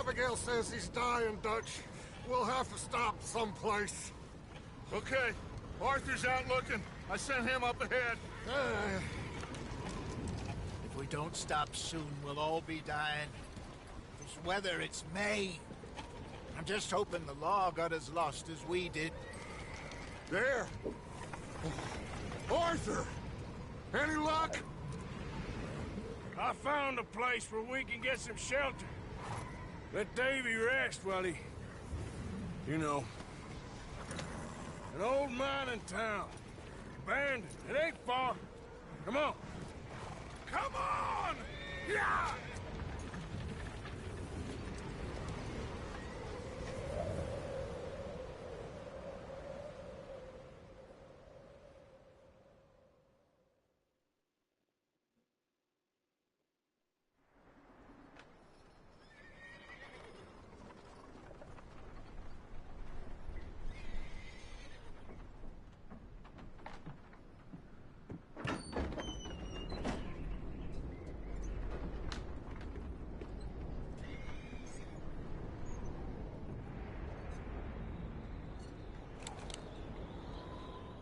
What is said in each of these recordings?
Abigail says he's dying, Dutch. We'll have to stop someplace. Okay. Arthur's out looking. I sent him up ahead. If we don't stop soon, we'll all be dying. This weather, it's May. I'm just hoping the law got as lost as we did. There! Arthur! Any luck? I found a place where we can get some shelter. Let Davy rest while he... You know. An old mining town. Abandoned. It ain't far. Come on. Come on! Yeah!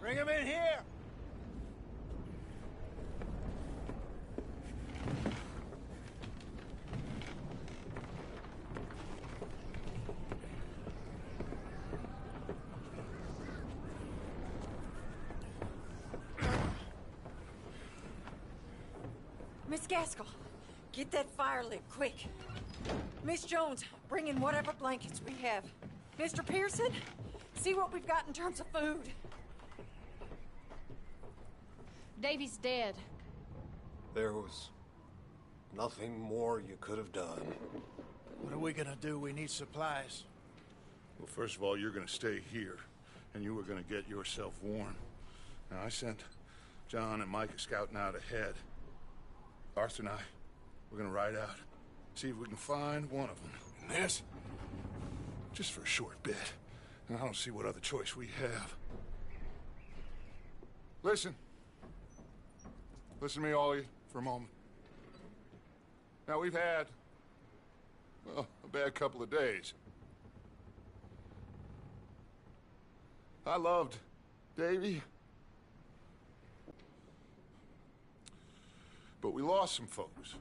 Bring him in here! Miss Gaskell, get that fire lit, quick. Miss Jones, bring in whatever blankets we have. Mr. Pearson, see what we've got in terms of food. Davy's dead. There was nothing more you could have done. What are we gonna do? We need supplies. Well, first of all, you're gonna stay here, and you were gonna get yourself warm. Now, I sent John and Micah scouting out ahead. Arthur and I, we're gonna ride out, see if we can find one of them. And this, just for a short bit. And I don't see what other choice we have. Listen. Listen to me, all of you, for a moment. Now, we've had, well, a bad couple of days. I loved Davy. But we lost some folks.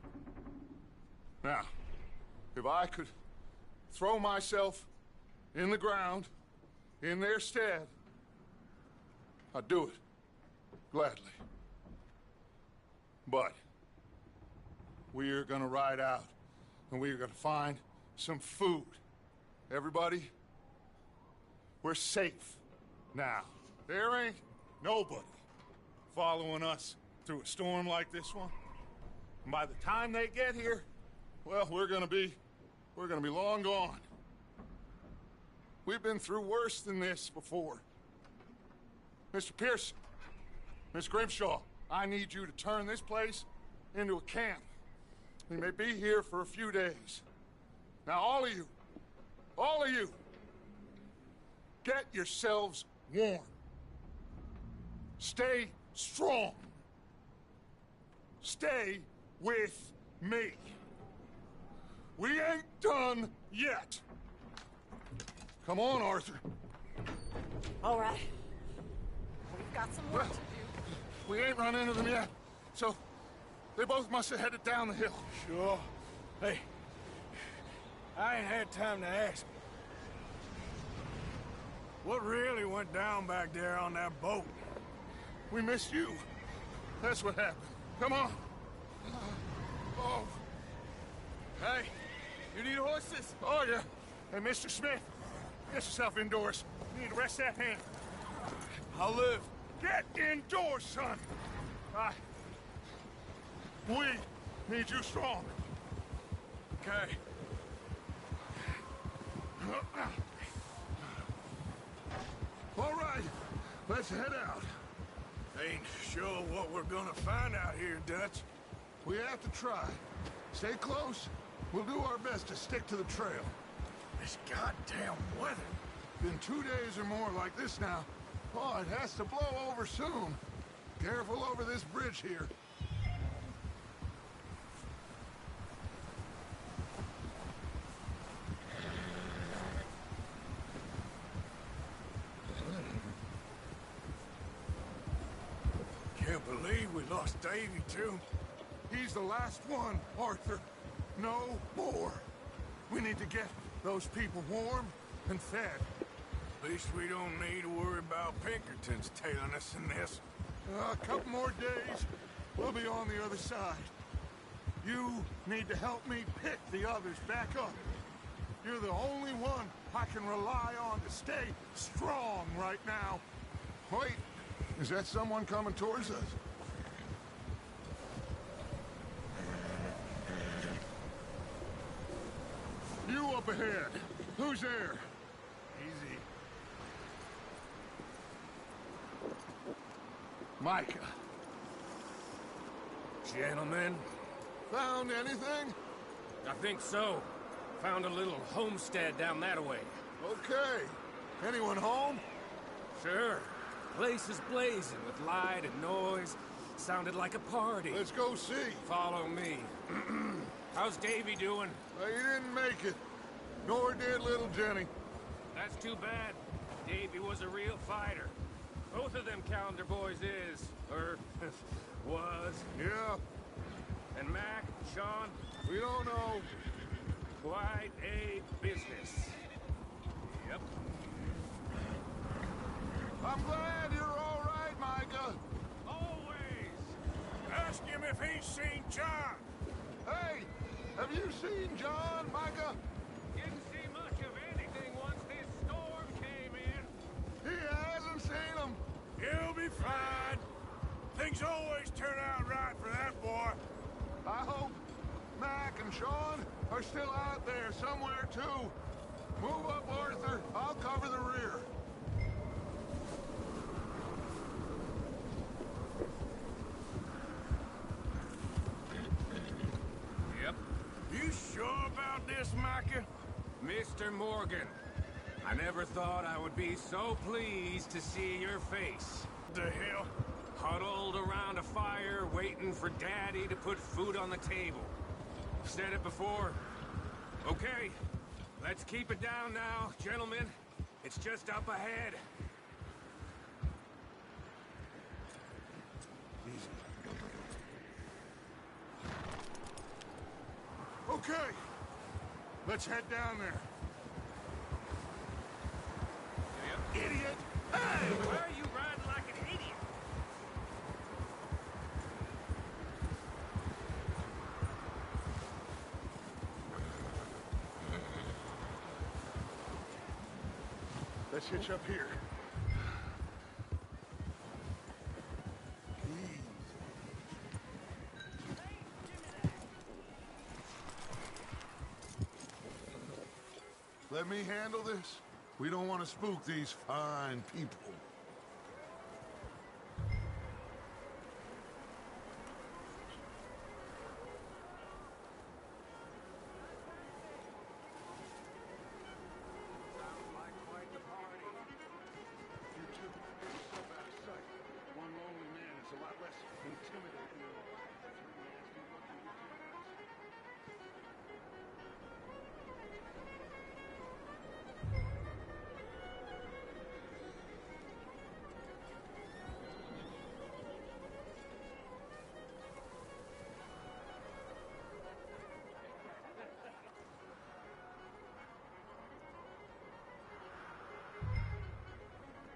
Now, if I could throw myself in the ground in their stead, I'd do it gladly. But we are gonna ride out, and we are gonna find some food. Everybody, we're safe now. There ain't nobody following us through a storm like this one. And by the time they get here, well, we're gonna be long gone. We've been through worse than this before. Mr. Pearson, Miss Grimshaw, I need you to turn this place into a camp. We may be here for a few days. Now, all of you, get yourselves warm. Stay strong. Stay with me. We ain't done yet. Come on, Arthur. All right. We've got some work to do. We ain't run into them yet, so they both must have headed down the hill. Sure. Hey, I ain't had time to ask. What really went down back there on that boat? We missed you. That's what happened. Come on. Oh. Hey, you need horses? Oh, yeah. Hey, Mr. Smith, get yourself indoors. You need to rest that hand. I'll live. Get indoors, son. We need you strong. Okay. All right, let's head out. Ain't sure what we're gonna find out here, Dutch. We have to try. Stay close. We'll do our best to stick to the trail. This goddamn weather. Been 2 days or more like this now. Oh, it has to blow over soon. Careful over this bridge here. Can't believe we lost Davy, too. He's the last one, Arthur. No more. We need to get those people warm and fed. At least we don't need to worry about Pinkertons tailing us in this. A couple more days, we'll be on the other side. You need to help me pick the others back up. You're the only one I can rely on to stay strong right now. Wait, is that someone coming towards us? You up ahead. Who's there? Easy. Micah. Gentlemen, Found anything? I think so. Found a little homestead down that way. Okay. Anyone home? Sure. Place is blazing with light and noise. Sounded like a party. Let's go see. Follow me. How's Davy doing? He didn't make it. Nor did little Jenny. That's too bad. Davy was a real fighter. Both of them calendar boys is, or was. Yeah, And Mac, Sean, we don't know. quite a business. Yep. I'm glad you're all right, Micah. Always. ask him if he's seen John. Hey, have you seen John, Micah? Didn't see much of anything once this storm came in. He hasn't seen him. He'll be fine. Things always turn out right for that boy. I hope Mac and Sean are still out there somewhere, too. Move up, Arthur. I'll cover the rear. Yep. You sure about this, Micah? Mr. Morgan, I never thought I would be so pleased to see your face. The hell? Huddled around a fire, waiting for Daddy to put food on the table. Said it before. Okay, let's keep it down now, gentlemen. It's just up ahead. Okay, let's head down there. Idiot! Hey, why are you riding like an idiot? Let's hitch up here. Let me handle this. We don't want to spook these fine people. Sounds like quite the party. You two, get yourself out of sight. One lonely man is a lot less intimidating than three nasty looking lieutenants.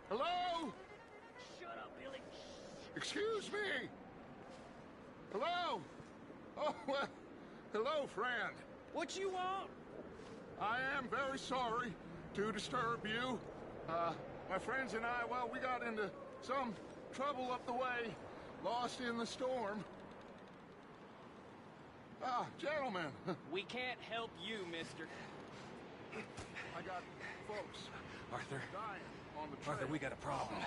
Hello? Shut up, Billy. Excuse me? Hello? Oh, well, hello, friend. What you want? I am very sorry to disturb you. My friends and I, well, we got into some trouble up the way, lost in the storm. Ah, gentlemen, We can't help you, mister. I got folks Arthur, dying on the trail. Arthur, we got a problem.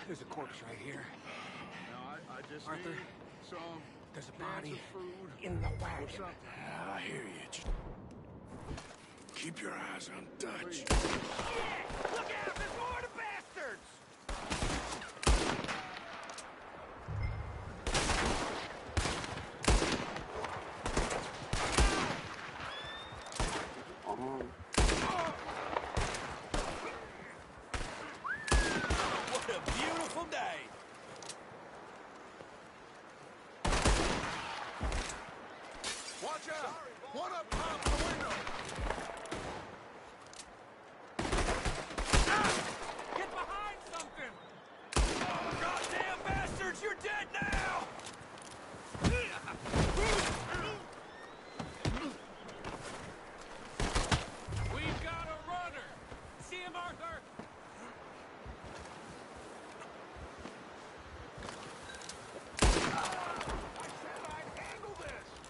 There's a corpse right here. Now, I just Arthur, need some there's a cans body of food in the or wagon. something. I hear you. Just keep your eyes on Dutch. Look out! There's more to bastards! What a beautiful day. Watch out! One up top the window! Get behind something! Oh, goddamn bastards, you're dead now! We've got a runner! See him, Arthur?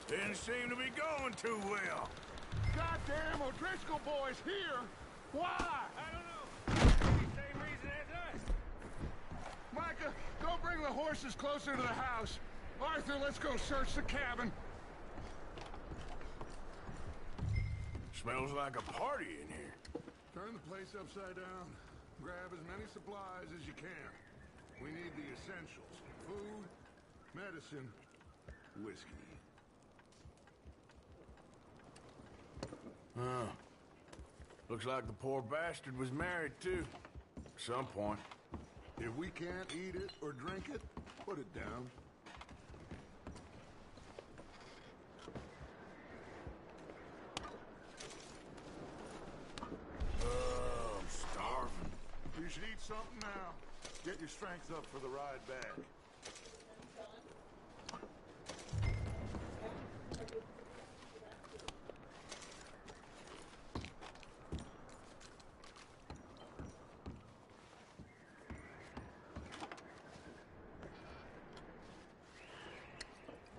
Didn't seem to be going too well. Goddamn O'Driscoll boys here! Why? I don't know. Same reason as us. Micah, go bring the horses closer to the house. Arthur, let's go search the cabin. Smells like a party in here. Turn the place upside down. Grab as many supplies as you can. We need the essentials. Food, medicine, whiskey. Oh. Looks like the poor bastard was married, too. At some point. If we can't eat it or drink it, put it down. Oh, I'm starving. You should eat something now. Get your strength up for the ride back.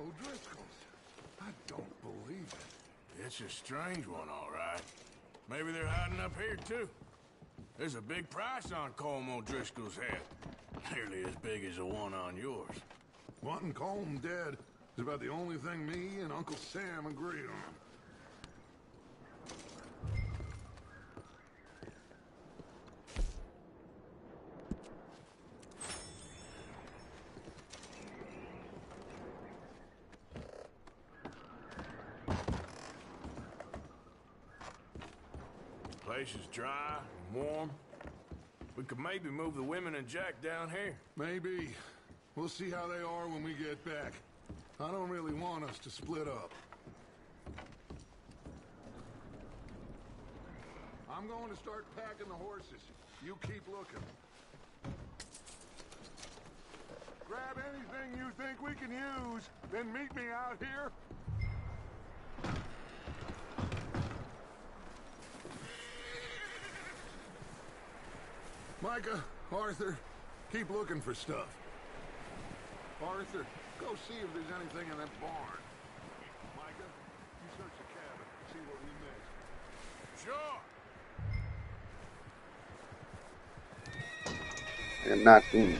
O'Driscoll's. I don't believe it. It's a strange one, all right. Maybe they're hiding up here, too. There's a big price on Colm O'Driscoll's head. Nearly as big as the one on yours. Wanting Colm dead is about the only thing me and Uncle Sam agree on. Place is dry and warm. We could maybe move the women and Jack down here. Maybe. We'll see how they are when we get back. I don't really want us to split up. I'm going to start packing the horses. You keep looking. Grab anything you think we can use, then meet me out here. Micah, Arthur, keep looking for stuff. Arthur, go see if there's anything in that barn. Micah, you search the cabin, see what we missed. Sure. Not doing.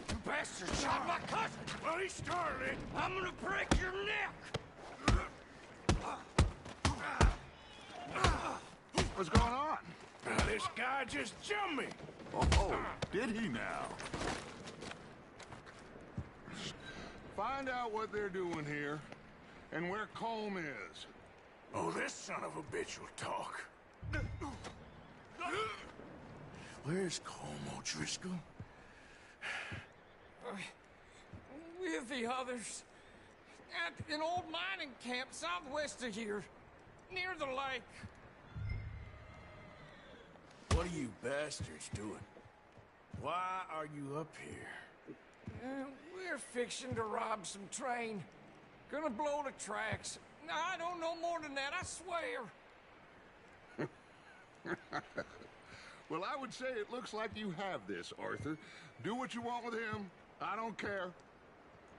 You bastard shot my cousin! Well, he started it. I'm gonna break your neck! What's going on? This guy just jumped me! Oh, did he now? Find out what they're doing here, and where Colm is. Oh, this son of a bitch will talk. Where's Colm O'Driscoll? With the others. At an old mining camp southwest of here. Near the lake. What are you bastards doing? Why are you up here? We're fixing to rob some train. Gonna blow the tracks. I don't know more than that, I swear. Well, I would say it looks like you have this, Arthur. Do what you want with him. I don't care.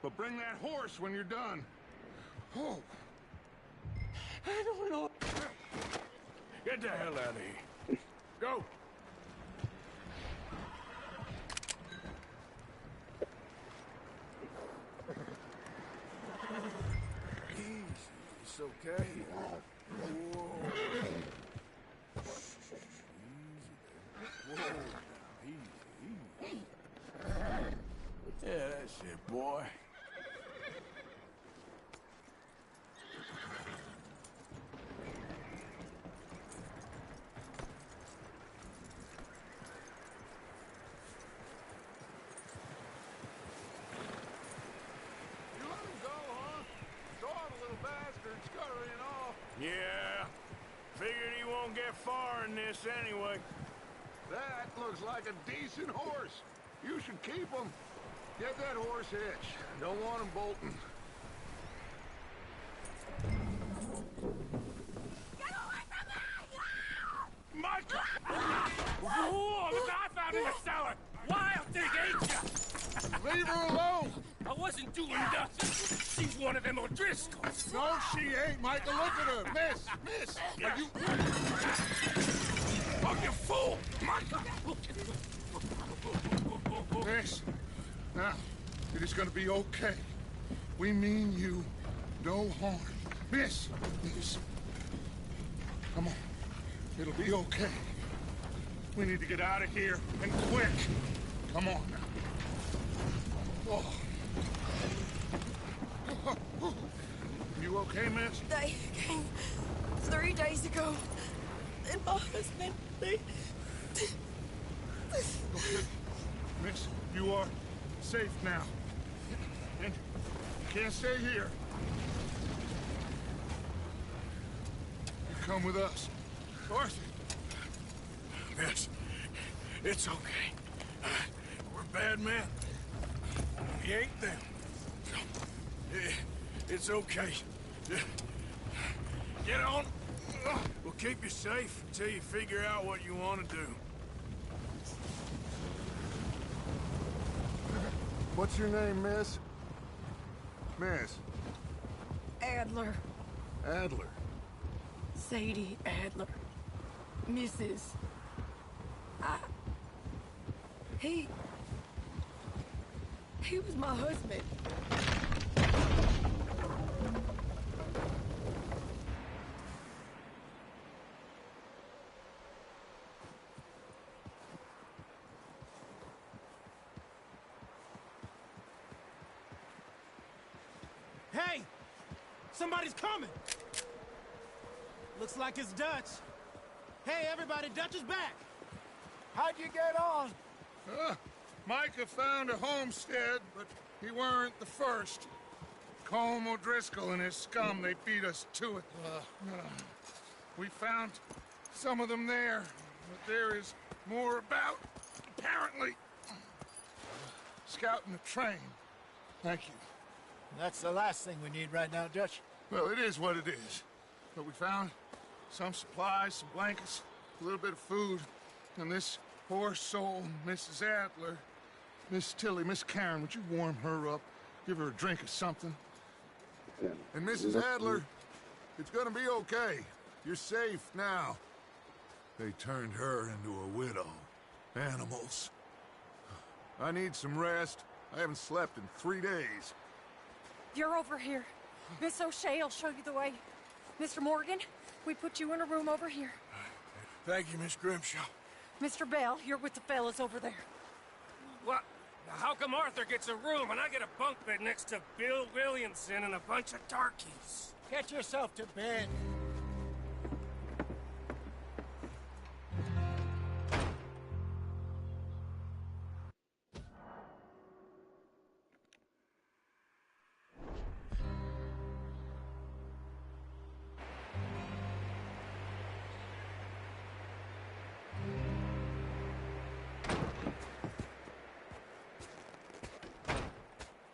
But bring that horse when you're done. Oh. I don't know. Get the hell out of here. Go! Easy, it's okay. Whoa. Easy there. Whoa. Easy, easy. Yeah, that's it, boy. Yeah. Figured he won't get far in this anyway. That looks like a decent horse. You should keep him. Get that horse hitched. Don't want him bolting. Get away from me! Michael! Whoa, look what I found in the cellar! Wild thing, ain't ya? Leave her alone! I wasn't doing nothing. She's one of them O'Driscolls. No, she ain't, Michael. Look at her. Miss! Are you... Oh, you fool! Michael! Miss, now, it is gonna be okay. We mean you no harm. Miss! Come on. It'll be okay. We need to get out of here, and quick. Come on now. Oh. You okay, miss? They came 3 days ago. And my husband, Okay. Miss, you are safe now. And you can't stay here. You come with us. Arthur. Miss, it's okay. We're bad men. We ain't them. It's okay. Get on. We'll keep you safe until you figure out what you want to do. What's your name, miss? Miss. Adler, Adler. Sadie Adler, Mrs. He was my husband. Hey! Somebody's coming! Looks like it's Dutch. Hey, everybody, Dutch is back! How'd you get on? Micah found a homestead, but he weren't the first. Colm O'Driscoll and his scum, they beat us to it. We found some of them there, but there is more about, apparently. Scouting the train. Thank you. That's the last thing we need right now, Dutch. Well, it is what it is. But we found some supplies, some blankets, a little bit of food, and this poor soul, Mrs. Adler, Miss Tilly, Miss Karen, would you warm her up? Give her a drink or something? And Mrs. Adler, it's gonna be okay. You're safe now. They turned her into a widow. Animals. I need some rest. I haven't slept in 3 days. You're over here. Miss O'Shea will show you the way. Mr. Morgan, we put you in a room over here. Thank you, Miss Grimshaw. Mr. Bell, you're with the fellas over there. What? How come Arthur gets a room and I get a bunk bed next to Bill Williamson and a bunch of darkies? Get yourself to bed.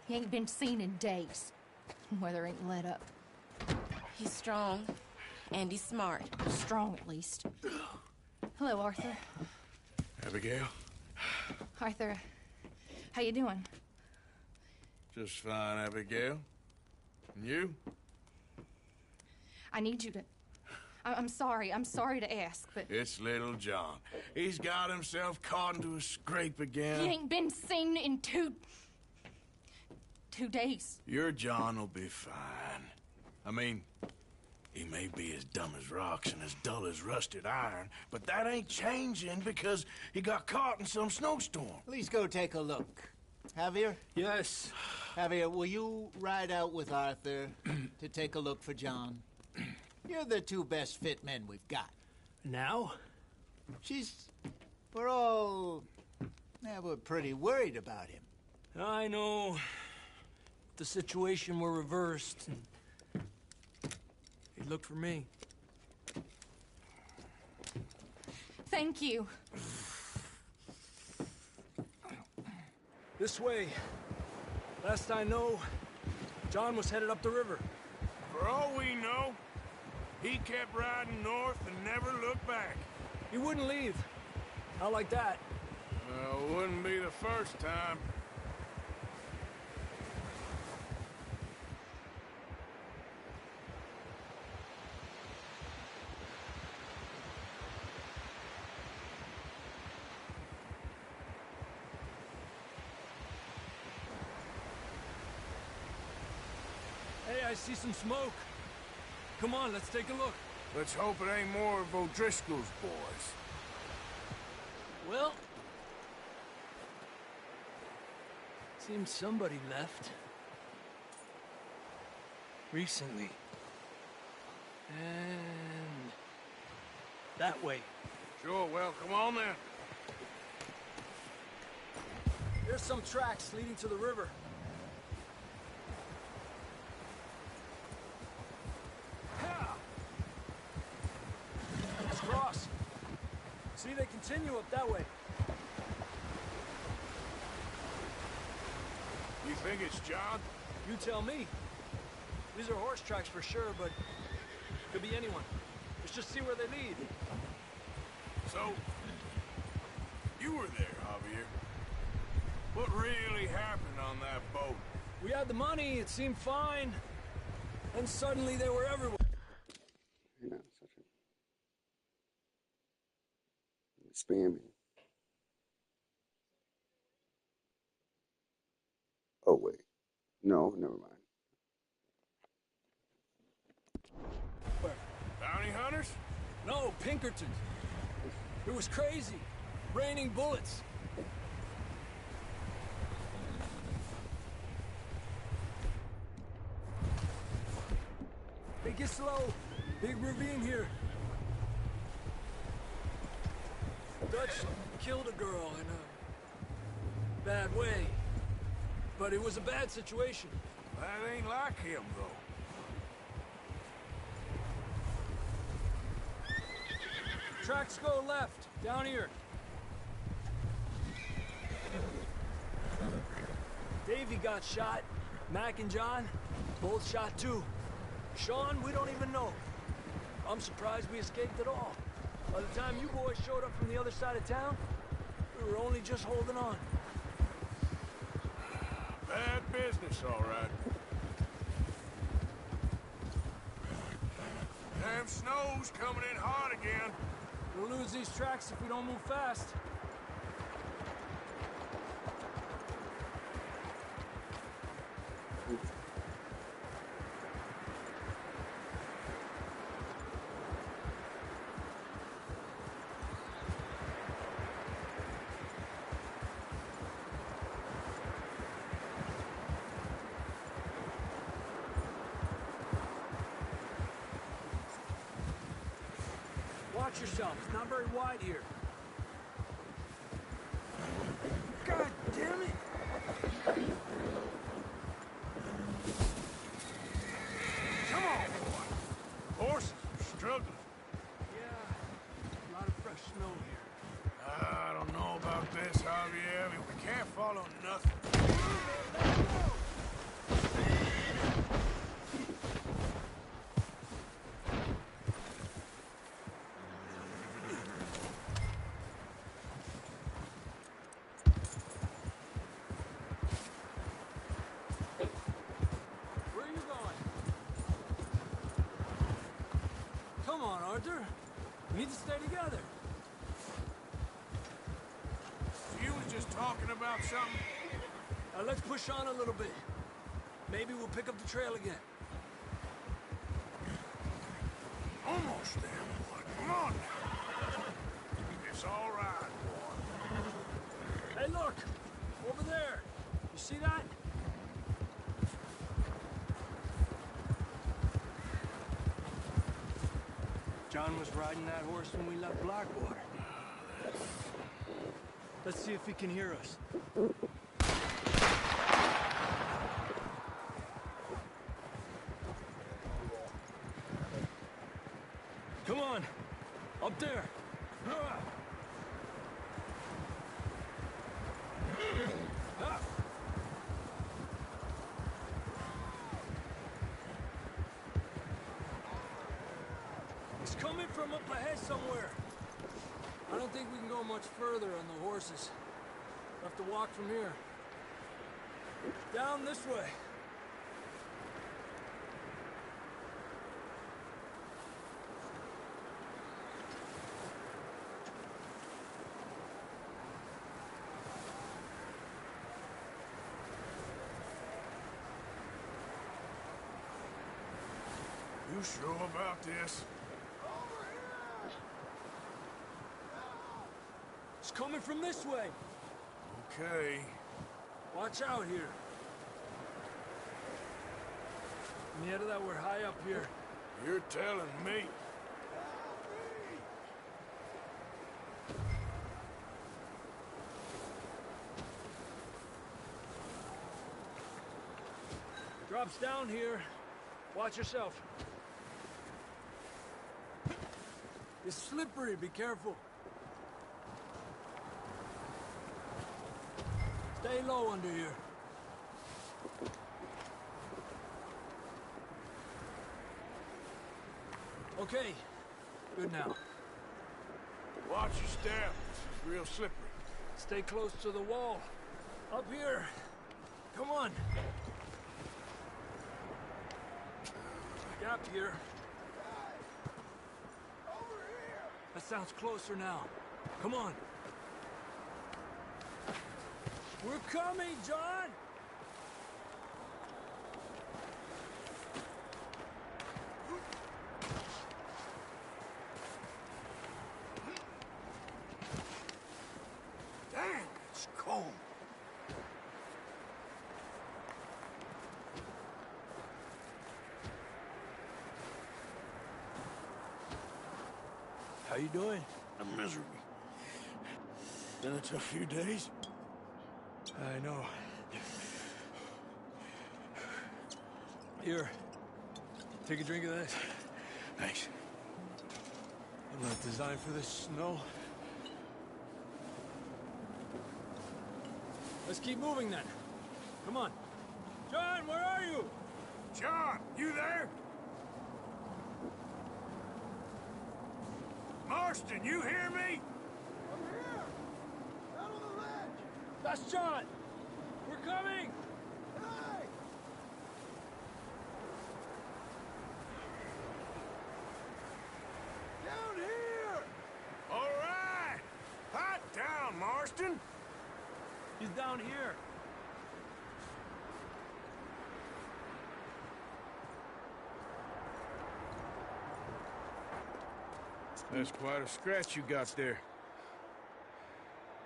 He ain't been seen in days. Weather ain't let up. He's strong, and he's smart. Strong, at least. Hello, Arthur. Abigail? Arthur, how you doing? Just fine, Abigail. And you? I need you to... I'm sorry to ask, but... It's little John. He's got himself caught into a scrape again. He ain't been seen in 2 days. Your John will be fine. I mean, he may be as dumb as rocks and as dull as rusted iron, but that ain't changing because he got caught in some snowstorm. Please go take a look. Javier? Yes. Javier, will you ride out with Arthur to take a look for John? You're the 2 best fit men we've got. Now? We're pretty worried about him. I know. The situation were reversed. He'd look for me. Thank you. This way. Last I know, John was headed up the river. For all we know, he kept riding north and never looked back. He wouldn't leave. Not like that. Well, wouldn't be the first time. Hey, I see some smoke. Come on, let's take a look. Let's hope it ain't more of O'Driscoll's boys. Well, seems somebody left. Recently. And that way. Sure, well, come on then. There's some tracks leading to the river. Let's cross. See, they continue up that way. You think it's John? You tell me. These are horse tracks for sure, but could be anyone. Let's just see where they lead. So, you were there, Javier. What really happened on that boat? We had the money, it seemed fine. And suddenly they were everywhere. You know, such a spamming. Oh wait. No, never mind. Bounty hunters? No, Pinkertons. It was crazy. Raining bullets. Hey, get slow. Big ravine here. Dutch killed a girl in a bad way. But it was a bad situation. That ain't like him, though. Tracks go left, down here. Davey got shot. Mac and John, both shot too. Sean, we don't even know. I'm surprised we escaped at all. By the time you boys showed up from the other side of town, we were only just holding on. Bad business, all right. Damn snow's coming in hard again. We'll lose these tracks if we don't move fast. Watch yourself. It's not very wide here. God damn it! Come on, boy. Horses are struggling. Yeah, a lot of fresh snow here. I don't know about this, Javier. I mean, we can't follow nothing. Where are you going? Come on, Arthur. We need to stay together. You was just talking about something? Now let's push on a little bit. Maybe we'll pick up the trail again. Almost there, boy. Come on now. It's all right, boy. Hey, look! Over there! You see that? John was riding that horse when we left Blackwater. Let's see if he can hear us. Come on. Up there. It's coming from up ahead somewhere. I don't think we can go much further on the horses. We'll have to walk from here. Down this way. You sure about this? It's coming from this way. Okay. Watch out here. Mierda, we're high up here. You're telling me. Drops down here. Watch yourself. It's slippery, be careful. Stay low under here. Okay, good now. Watch your step. It's real slippery. Stay close to the wall. Up here. Come on. Gap here. That sounds closer now. Come on. We're coming, John! Dang, it's cold. How you doing? I'm miserable. Been a tough few days. I know. Here. Take a drink of this. Thanks. I'm not designed for this snow. Let's keep moving then. Come on. John, where are you? John, you there? Marston, you hear me? I'm here! Out on the ledge! That's John! We're coming! Hey! Down here! All right! Hot down, Marston! He's down here. That's quite a scratch you got there.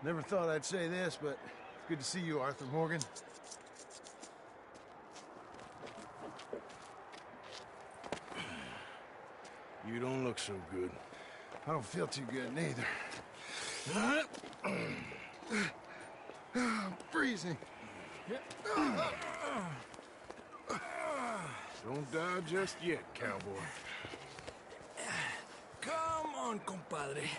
Never thought I'd say this, but it's good to see you, Arthur Morgan. You don't look so good. I don't feel too good, neither. I'm freezing. Don't die just yet, cowboy. Come on, compadre.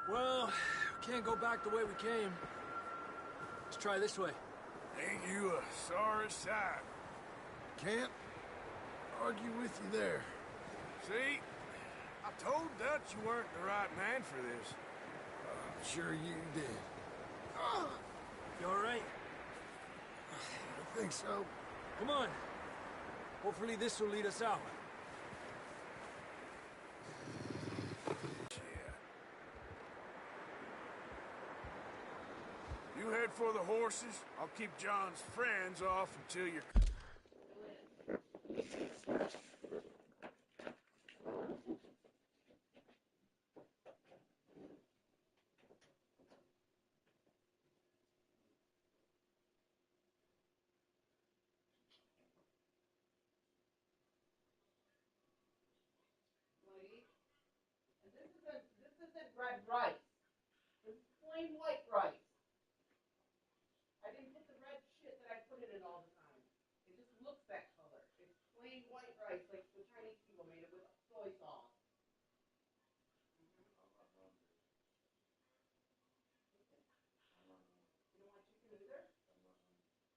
Well, we can't go back the way we came. Let's try this way. Ain't you a sorry sight? Can't argue with you there. See? I told Dutch you weren't the right man for this. I'm sure you did. You all right? I think so. Come on. Hopefully this will lead us out. You head for the horses. I'll keep John's friends off until you're... This isn't red rice. This is plain white rice. I didn't put the red shit that I put it in all the time. white rice, like the Chinese people made it with soy sauce. You don't want chicken either?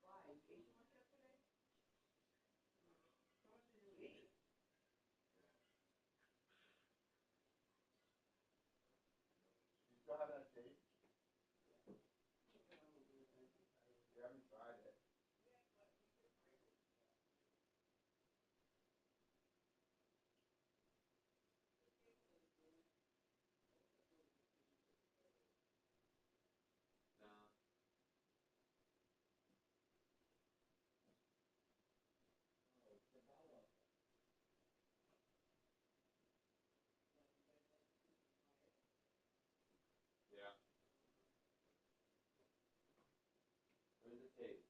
Why? You ate too much yesterday? How much did you eat? You still have that taste? You haven't tried it. Yeah. What does it taste?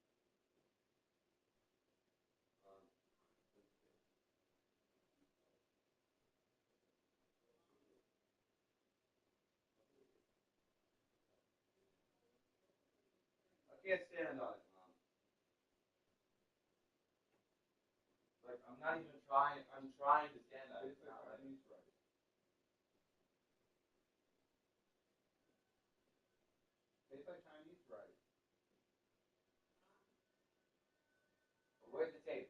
I can't stand on it, Mom. Like, I'm not even trying. I'm trying to stand on it. It's not Chinese rice. Tastes like Chinese rice. Where's the tape?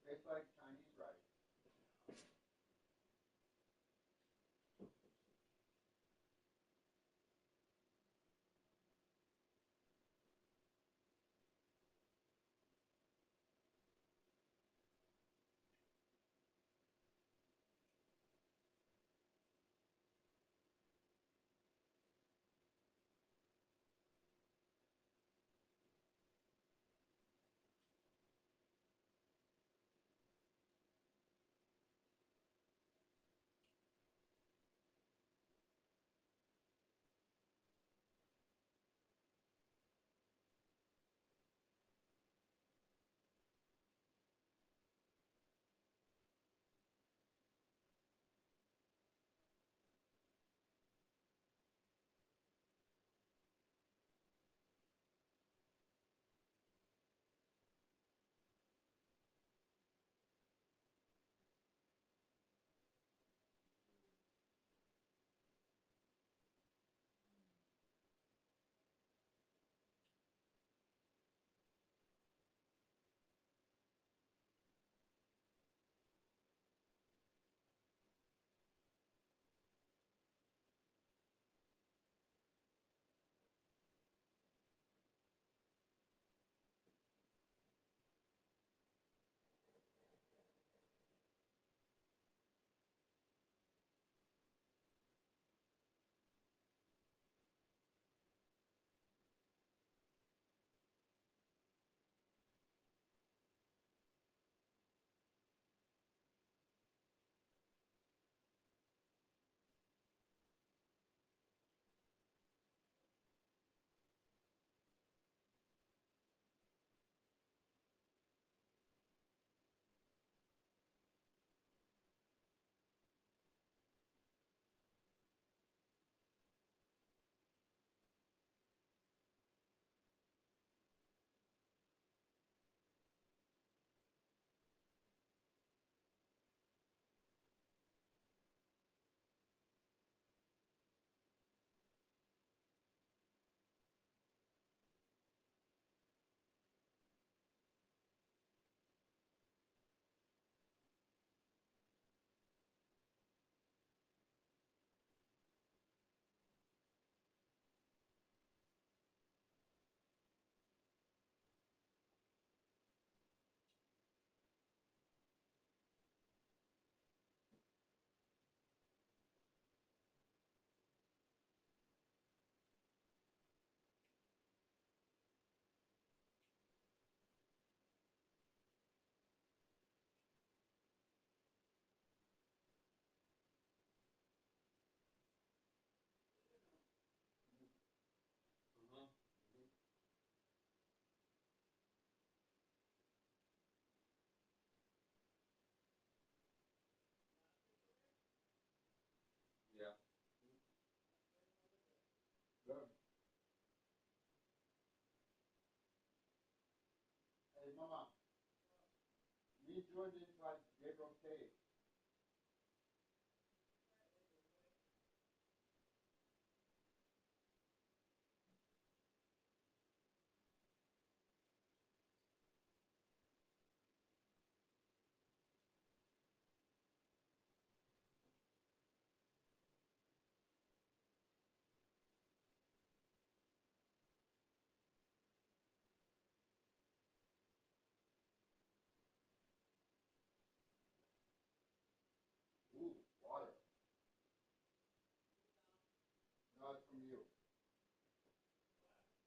Tastes like Chinese rice. Mama. Me Jordan tried to get okay. Ooh, water. No, it's from you.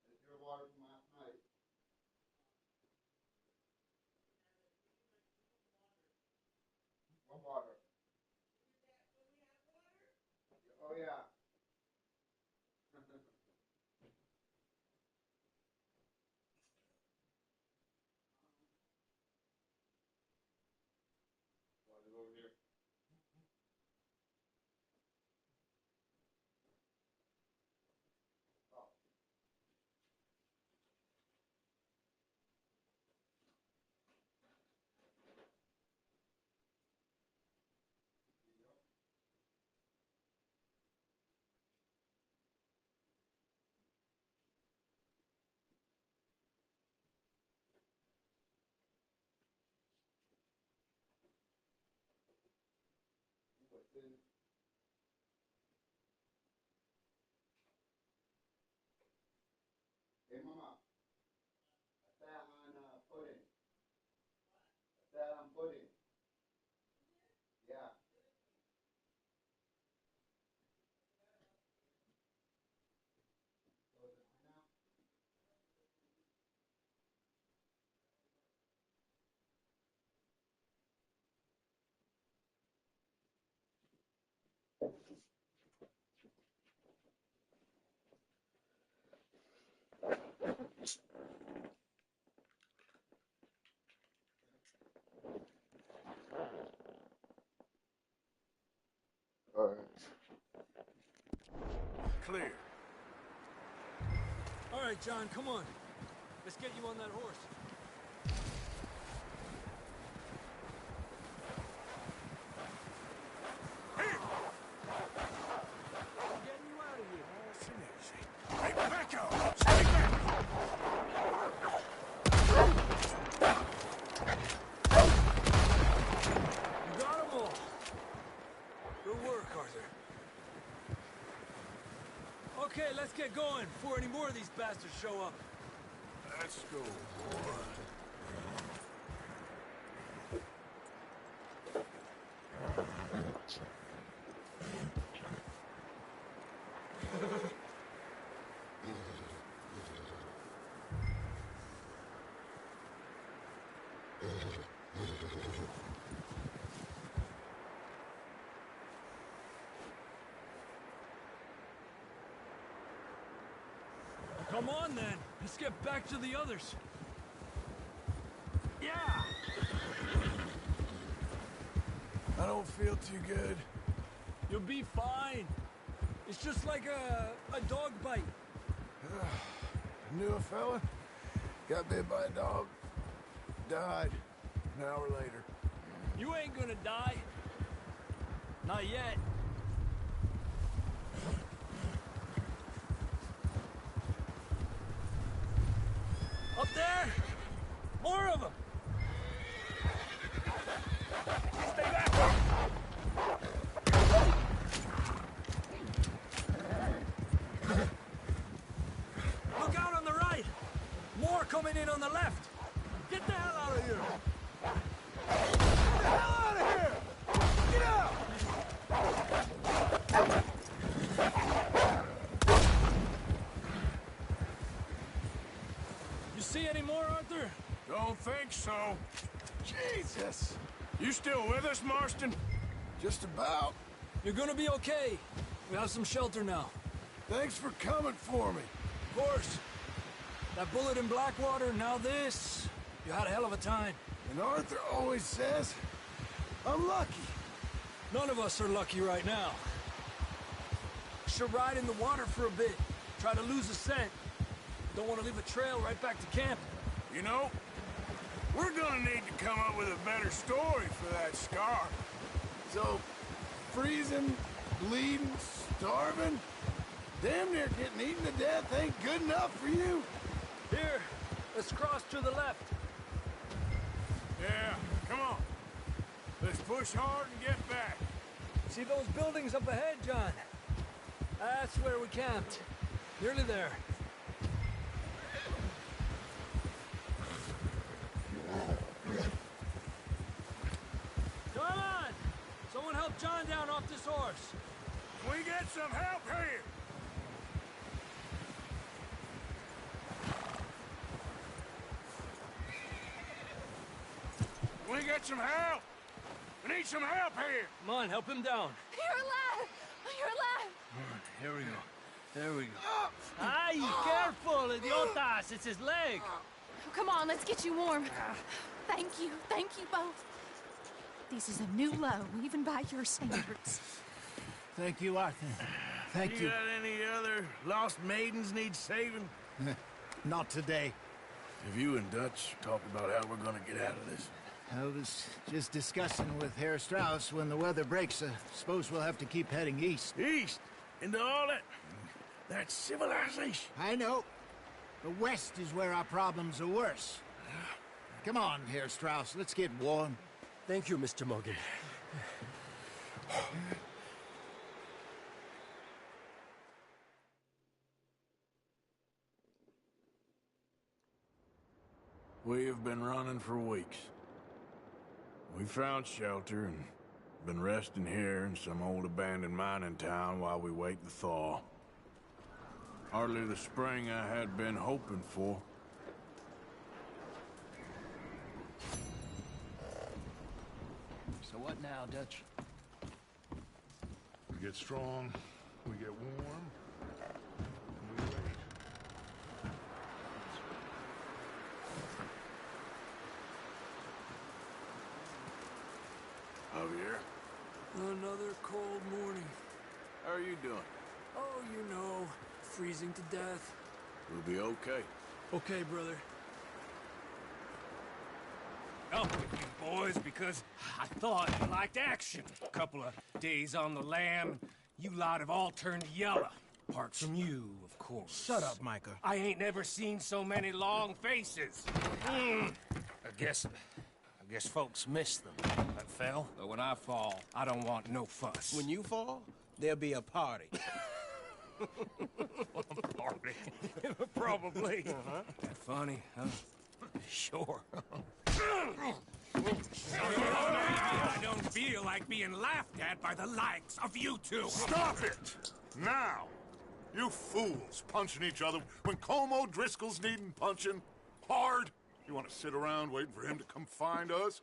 It's your water from last night. What water? Oh, yeah. Water's over here. Oh. What's in? Hey, Mama. I sat on pudding. I sat on pudding. Yeah. So is it on now? All right. Clear. All right, John, come on. Let's get you on that horse. I'm getting you out of here. Nice and easy. Hey, back up! Stay back! You got them all. Good work, Arthur. Okay, let's get going before any more of these bastards show up. Let's go, boy. Come on, then. Let's get back to the others. Yeah! I don't feel too good. You'll be fine. It's just like a dog bite. Knew a fella, got bit by a dog, died an hour later. You ain't gonna die. Not yet. Up there! More of them! Stay back! Look out on the right! More coming in on the left! Get the hell out of here! Get the hell out of here! Get out! You see any more, Arthur? Don't think so. Jesus! You still with us, Marston? Just about. You're gonna be okay. We have some shelter now. Thanks for coming for me. Of course. That bullet in Blackwater, now this. You had a hell of a time. And Arthur always says, I'm lucky. None of us are lucky right now. Should ride in the water for a bit. Try to lose the scent. Don't want to leave a trail right back to camp. You know, come up with a better story for that scar. So, freezing, bleeding, starving, damn near getting eaten to death ain't good enough for you? Here, let's cross to the left. Yeah, come on. Let's push hard and get back. See those buildings up ahead, John? That's where we camped. Nearly there. Come on! Someone help John down off this horse. Can we get some help here? Can we get some help? We need some help here. Come on, help him down. You're alive! You're alive! All right, here we go. There we go. Ay, careful, idiotas! It's his leg. Come on, let's get you warm. Thank you both. This is a new low, even by your standards. Thank you, Arthur. Thank you. You got any other lost maidens need saving? Not today. Have you and Dutch talked about how we're gonna get out of this? I was just discussing with Herr Strauss when the weather breaks. Suppose we'll have to keep heading east. East? Into all that civilization? I know. The west is where our problems are worse. Come on, Herr Strauss, let's get warm. Thank you, Mr. Morgan. We have been running for weeks. We found shelter and been resting here in some old abandoned mining town while we wait the thaw. Hardly the spring I had been hoping for. So what now, Dutch? We get strong, we get warm, and we wait. Javier, Another cold morning. how are you doing? Oh, you know, freezing to death. We'll be okay. Okay, brother. Up with you boys because I thought you liked action. A couple of days on the lam, you lot have all turned yellow. Apart from you, of course. Shut up, Micah. I ain't never seen so many long faces. I guess folks miss them. That fell. But when I fall, I don't want no fuss. When you fall, there'll be a party. Party. Probably. That funny, huh? Sure. I don't feel like being laughed at by the likes of you two. Stop it! Now! You fools punching each other when Como Driscoll's needing punching. Hard! You want to sit around waiting for him to come find us?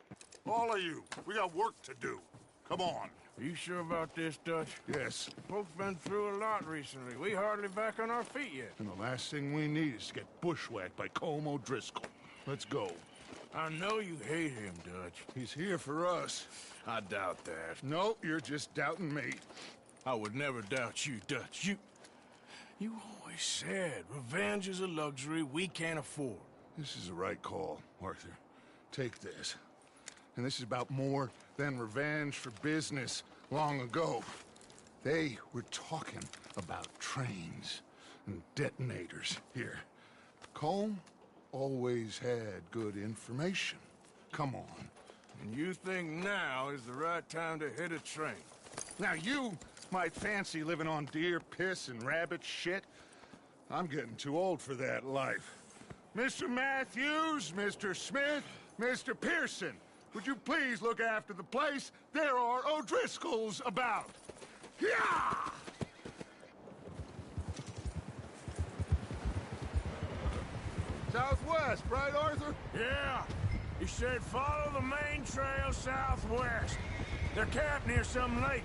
All of you, we got work to do. Come on. Are you sure about this, Dutch? Yes. Folks been through a lot recently. We hardly back on our feet yet. And the last thing we need is to get bushwhacked by Como Driscoll. Let's go. I know you hate him, Dutch. He's here for us. I doubt that. No, you're just doubting me. I would never doubt you, Dutch. You always said revenge is a luxury we can't afford. This is the right call, Arthur. Take this. And this is about more than revenge for business long ago. They were talking about trains and detonators here. Colm always had good information. Come on. And you think now is the right time to hit a train? Now you might fancy living on deer piss and rabbit shit. I'm getting too old for that life. Mr. Matthews, Mr. Smith, Mr. Pearson, would you please look after the place? There are O'Driscolls about. Yeah! Southwest, right, Arthur? Yeah. He said follow the main trail southwest. They're camped near some lake.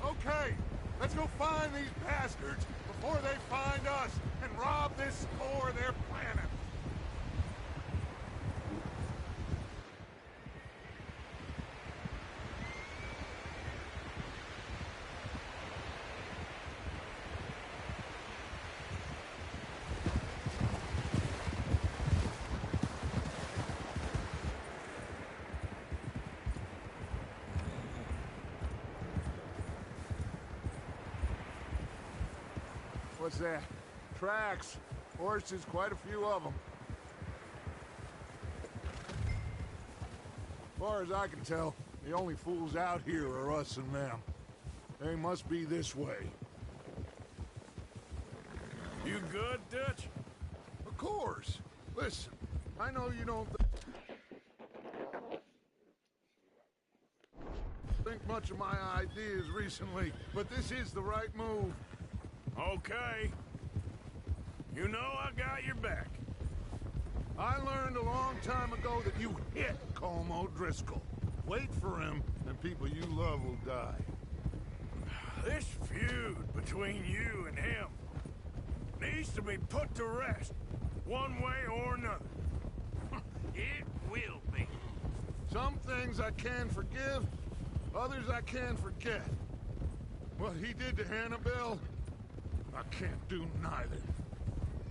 Okay, let's go find these bastards before they find us and rob this core of their planet. What's that? Tracks. Horses, quite a few of them. As far as I can tell, the only fools out here are us and them. They must be this way. You good, Dutch? Of course. Listen, I know you don't think much of my ideas recently, but this is the right move. Okay. You know I got your back. I learned a long time ago that you hit Colm O'Driscoll. Wait for him, and people you love will die. This feud between you and him needs to be put to rest, one way or another. It will be. Some things I can forgive, others I can forget. What he did to Annabelle, I can't do neither.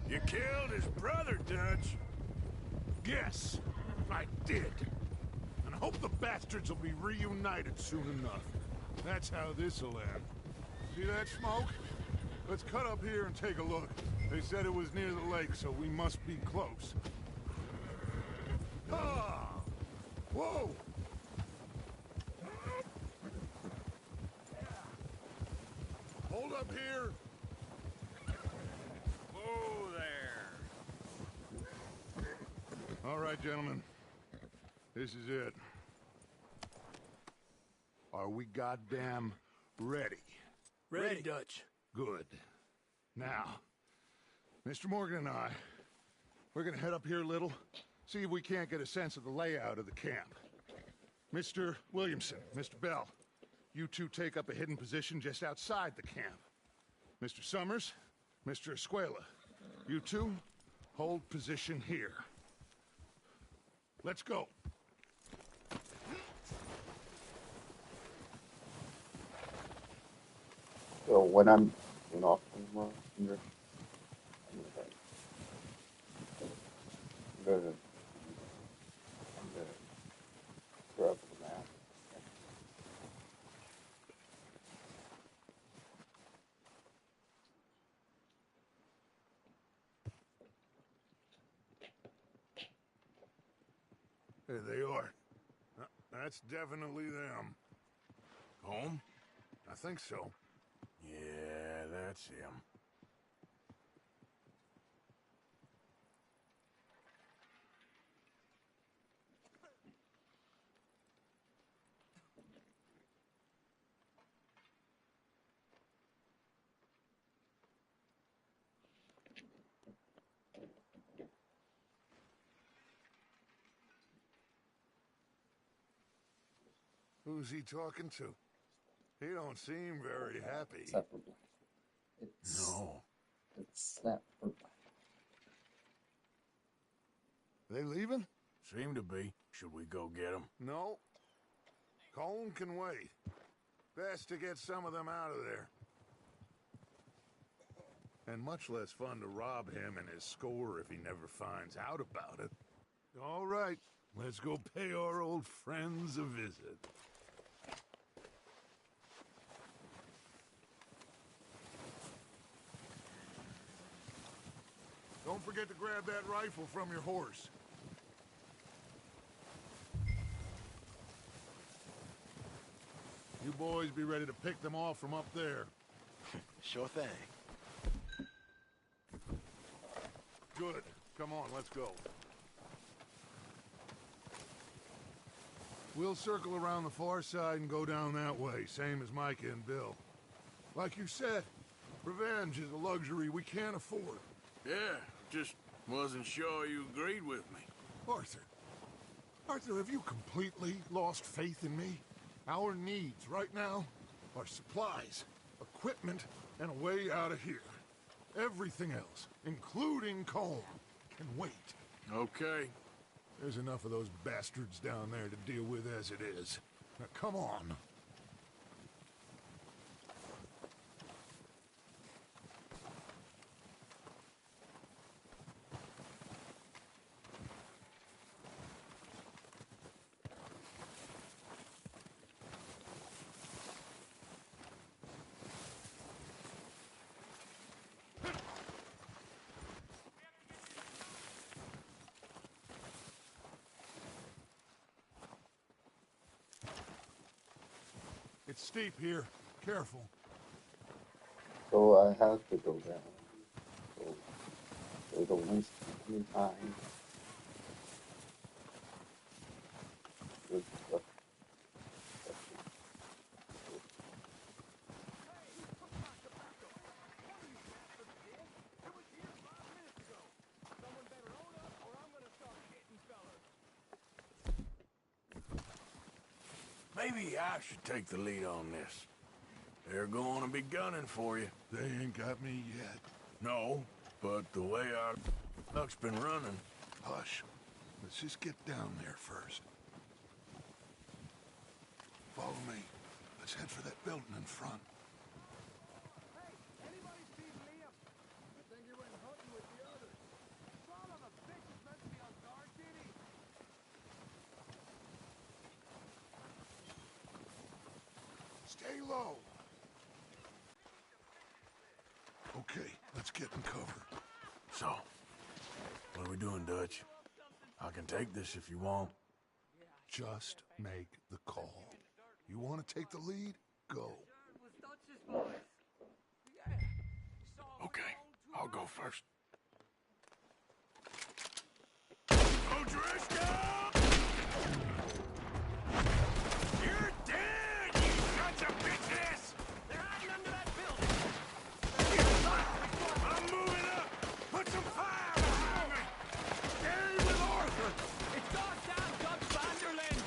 You killed his brother, Dutch. Yes, I did. And I hope the bastards will be reunited soon enough. That's how this'll end. See that smoke? Let's cut up here and take a look. They said it was near the lake, so we must be close. Ah! Whoa! Hold up here! Whoa there! All right, gentlemen. This is it. Are we goddamn ready? Ready, Dutch. Good. Now, Mr. Morgan and I, we're gonna head up here a little, see if we can't get a sense of the layout of the camp. Mr. Williamson, Mr. Bell, you two take up a hidden position just outside the camp. Mr. Summers, Mr. Escuela, you two hold position here. Let's go. So when I'm off camera, I'm gonna throw up the map. There they are. That's definitely them. Home? I think so. Yeah, that's him. Who's he talking to? He don't seem very happy. Except for Black. Except for Black. They leaving? Seem to be. Should we go get him? No. Colm can wait. Best to get some of them out of there. And much less fun to rob him and his score if he never finds out about it. All right, let's go pay our old friends a visit. Don't forget to grab that rifle from your horse. You boys be ready to pick them off from up there. Sure thing. Good. Come on, let's go. We'll circle around the far side and go down that way, same as Micah and Bill. Like you said, revenge is a luxury we can't afford. Yeah, just wasn't sure you agreed with me. Arthur. Arthur, have you completely lost faith in me? Our needs right now are supplies, equipment, and a way out of here. Everything else, including Colm, can wait. Okay. There's enough of those bastards down there to deal with as it is. Now, come on. It's steep here. Careful. So I have to go down. So don't waste any time. Good stuff. Maybe I should take the lead on this. They're going to be gunning for you. They ain't got me yet. No, but the way our luck's been running... Hush. Let's just get down there first. Follow me. Let's head for that building in front. Hey, anybody see Liam? I think he went hunting with the others. Son of a bitch is meant to be on guard duty. Stay low. Okay, let's get in cover. So, what are we doing, Dutch? I can take this if you want. Just make the call. You want to take the lead? Go. Okay, I'll go first. O'Driscoll! You're dead, you sons of bitches! They're hiding under that building! I'm moving up! Put some fire behind me! Stay with Arthur! It's gone down, Doug Vanderlyn!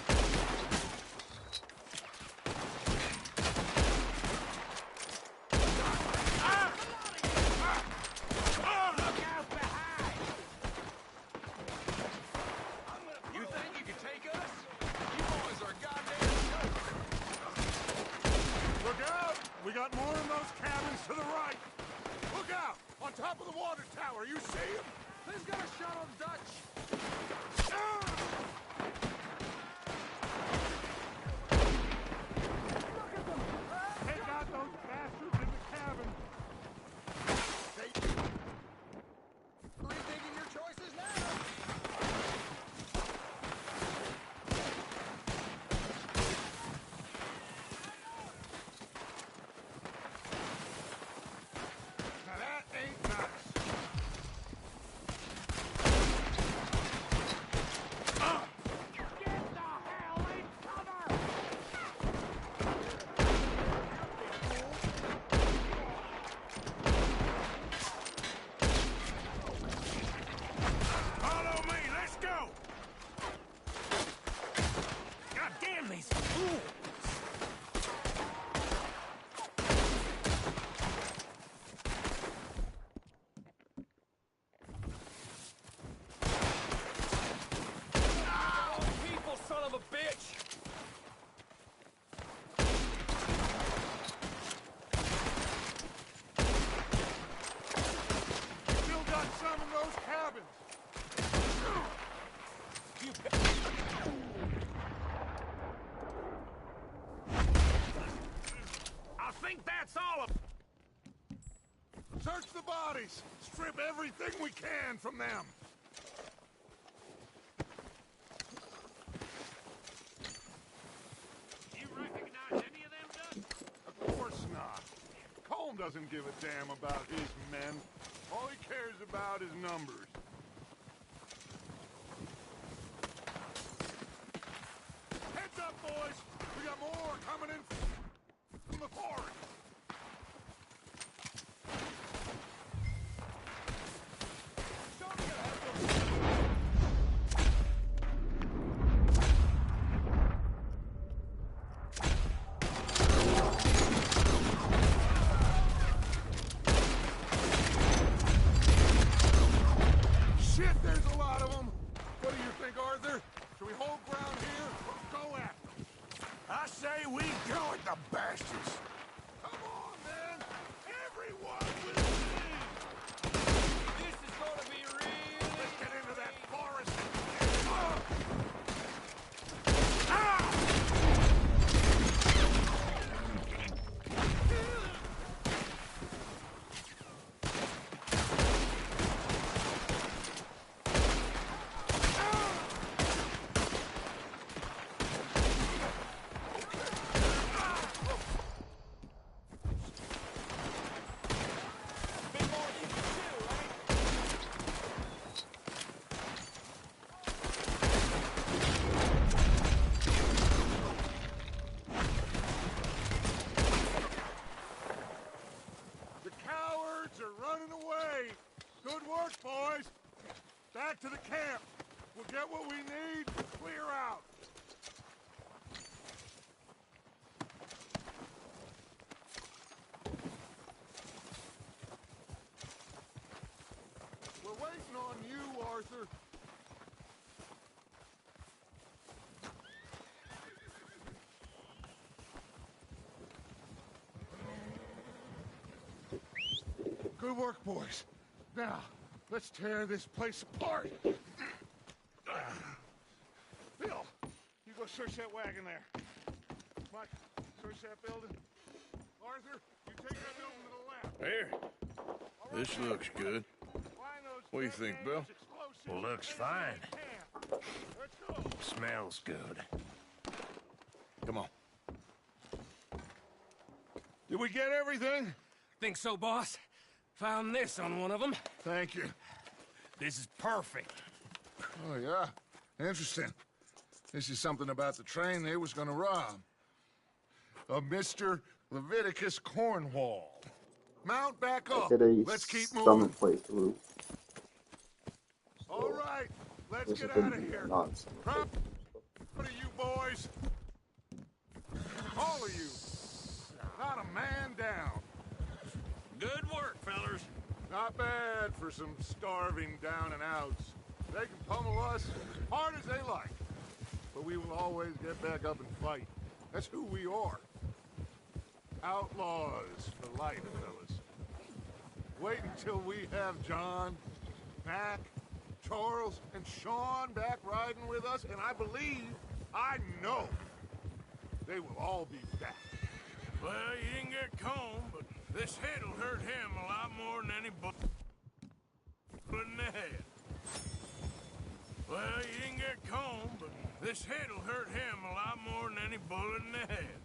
Look out behind! You think you can take us? You boys are goddamn jokes! Look out! We got more in those cabins to the right! Look out! On top of the water tower, you see him? Who's got a shot on Dutch? Take out those bastards in the cabin! Rethinking your choices now. Now that ain't nice. Follow me, let's go! God damn these fools! People, son of a bitch! Still got some in those cabins. I think that's all of... Search the bodies. Strip everything we can from them. You recognize any of them, Dutch? Of course not. Colm doesn't give a damn about his men. All he cares about is numbers. Heads up, boys! We got more coming in from the forest. Shit, there's a lot of them. What do you think, Arthur? Should we hold ground here or go at them? I say we go at the bastards! Come on, man! Everyone will see! This is gonna be real. Let's get into that forest! Good work, boys. Now, let's tear this place apart. Bill, you go search that wagon there. Mike, search that building. Arthur, you take that building to the left. Here. This looks good. What do you think, Bill? Well, looks fine. Smells good. Come on. Did we get everything? Think so, boss. Found this on one of them. Thank you. This is perfect. Oh, yeah? Interesting. This is something about the train they was gonna rob. A Mr. Leviticus Cornwall. Mount back up. Let's keep moving. Playthrough. All right, let's This get is gonna out of be a here. nonsense. Proud of you boys. All of you. Not a man down. Good work, fellers. Not bad for some starving down and outs. They can pummel us hard as they like. But we will always get back up and fight. That's who we are. Outlaws for life, fellas. Wait until we have John, Mac, Charles, and Sean back riding with us, and I believe, I know, they will all be back. Well, you didn't get Combe, but this hit'll hurt him a lot more than any bullet in the head. Well, you didn't get Combe, but this hit'll hurt him a lot more than any bullet in the head.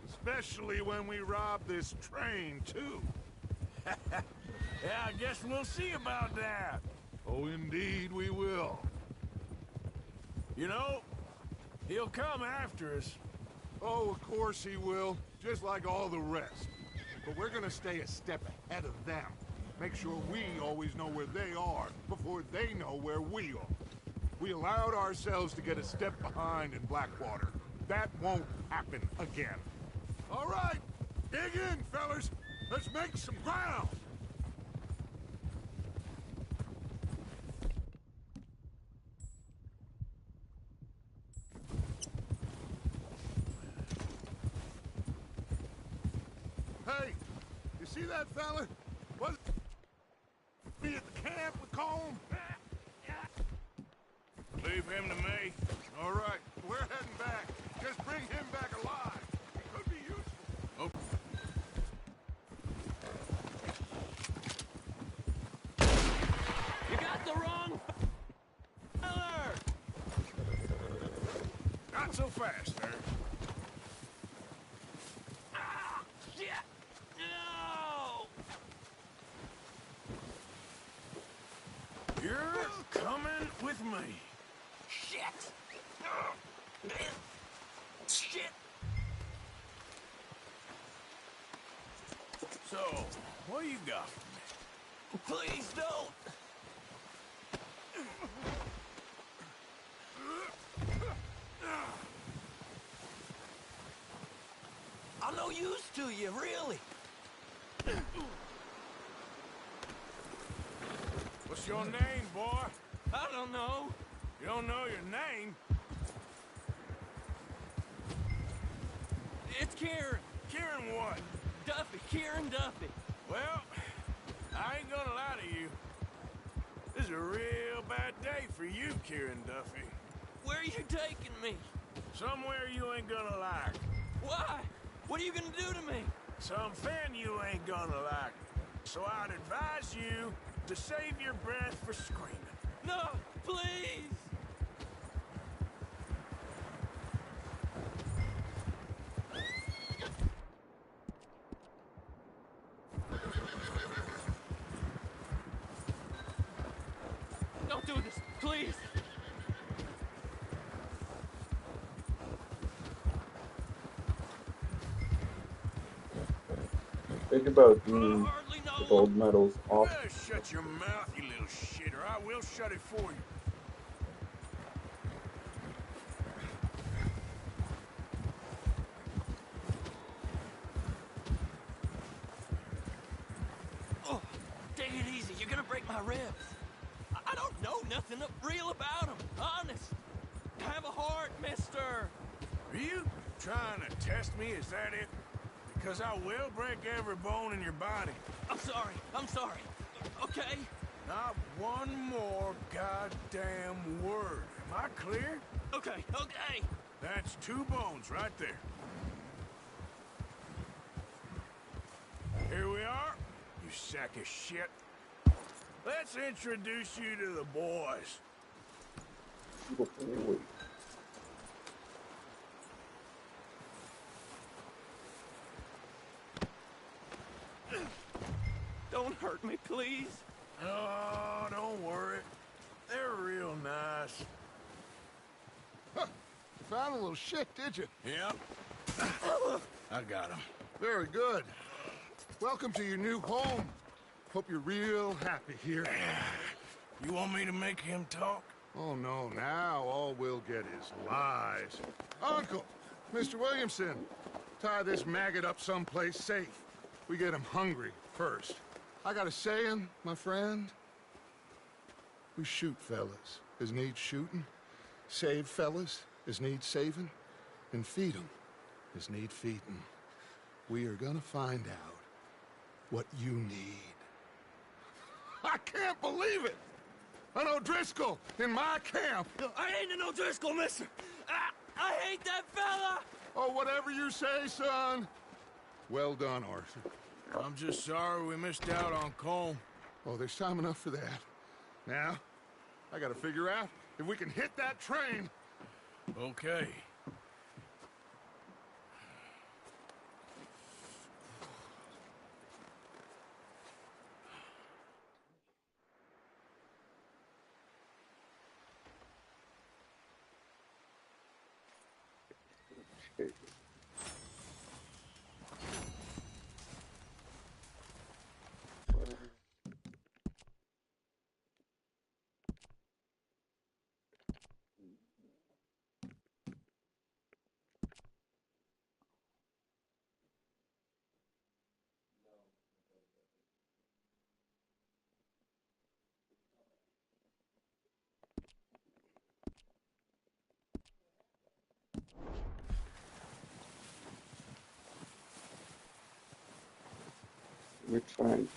Especially when we rob this train, too. Yeah, I guess we'll see about that. Oh, indeed we will. You know, he'll come after us. Oh, of course he will. Just like all the rest. But we're gonna stay a step ahead of them. Make sure we always know where they are before they know where we are. We allowed ourselves to get a step behind in Blackwater. That won't happen again. All right, dig in, fellas. Let's make some ground. Hey, you see that fella? Was he at the camp with Combe? Leave him to me. All right, we're heading back. Just bring him back alive. He could be useful. Oh. You got the wrong feller! Not so fast, sir. Ah, shit! No! You're coming with me. Shit! Shit! So, what do you got for me? Please don't! I'm no use to you, really. What's your name, boy? I don't know. You don't know your name? It's Kieran. Kieran what? Duffy. Kieran Duffy. Well, I ain't gonna lie to you. This is a real bad day for you, Kieran Duffy. Where are you taking me? Somewhere you ain't gonna like. Why? What are you gonna do to me? Something you ain't gonna like. So I'd advise you to save your breath for screaming. No, please! Don't do this, please! Think about the gold medals off. You better shut your mouth, you little shit, or I will shut it for you. Oh, take it easy. You're gonna break my ribs. I don't know nothing real about him. Honest. Have a heart, mister. Are you trying to test me? Is that it? Because I will break every bone in your body. I'm sorry. I'm sorry. Okay? Not one more goddamn word. Am I clear? Okay, okay. That's 2 bones right there. Here we are, you sack of shit. Let's introduce you to the boys. Don't hurt me, please. Oh, don't worry. They're real nice. Huh. You found a little shit, did you? Yep. I got him. Very good. Welcome to your new home. Hope you're real happy here. You want me to make him talk? Oh, no. Now all we'll get is lies. Uncle, Mr. Williamson, tie this maggot up someplace safe. We get him hungry first. I got a saying, my friend. We shoot fellas as need shooting, save fellas as need saving, and feed 'em as need feeding. We are gonna find out what you need. I can't believe it! An O'Driscoll in my camp! I ain't an O'Driscoll, mister! I hate that fella! Oh, whatever you say, son. Well done, Arthur. I'm just sorry we missed out on Colm. Oh, there's time enough for that. Now, I gotta figure out if we can hit that train. Okay. We're trying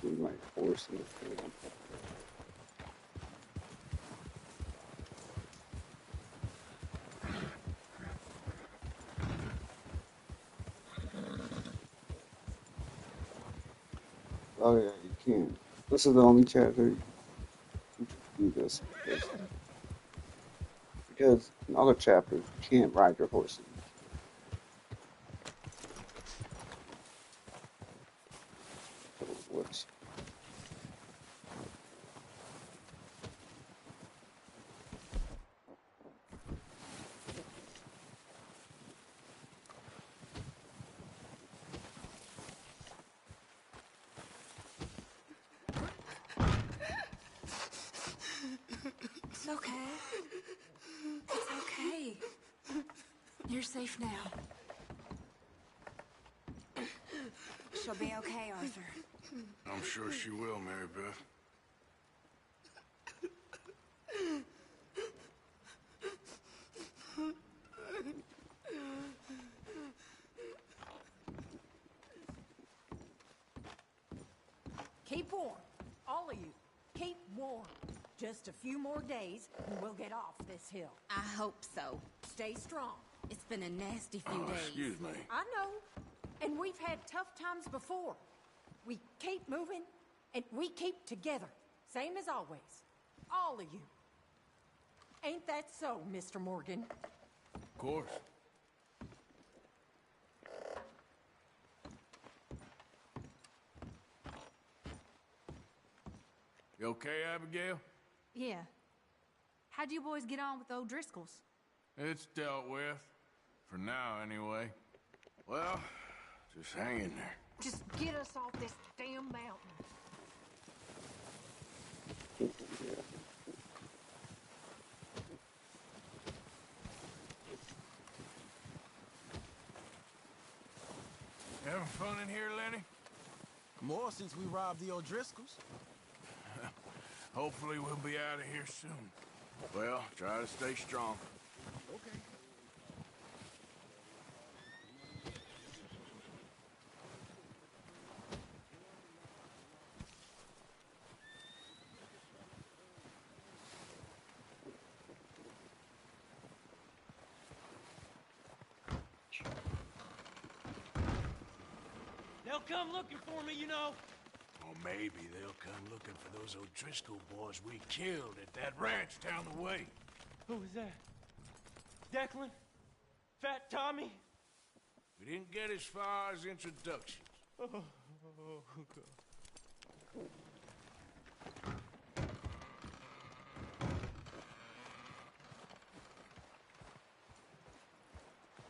to do my horse in the camp. Oh yeah, you can. This is the only chapter you can do this because in other chapters you can't ride your horse. Whoops. It's okay. It's okay. You're safe now. She'll be okay, Arthur. I'm sure she will, Mary Beth. Keep warm. All of you. Keep warm. Just a few more days and we'll get off this hill. I hope so. Stay strong. It's been a nasty few days. Excuse me. I know. And we've had tough times before. We keep moving and we keep together. Same as always. All of you. Ain't that so, Mr. Morgan? Of course. You okay, Abigail? Yeah. How'd you boys get on with the O'Driscolls? It's dealt with. For now, anyway. Well, just hang in there. Just get us off this damn mountain. Having fun in here, Lenny? More since we robbed the O'Driscolls. Hopefully we'll be out of here soon. Well, try to stay strong. Okay. They'll come looking for me, you know. Or maybe they'll come looking for those O'Driscoll boys we killed at that ranch down the way. Who was that? Declan? Fat Tommy? We didn't get as far as introductions. Oh, God.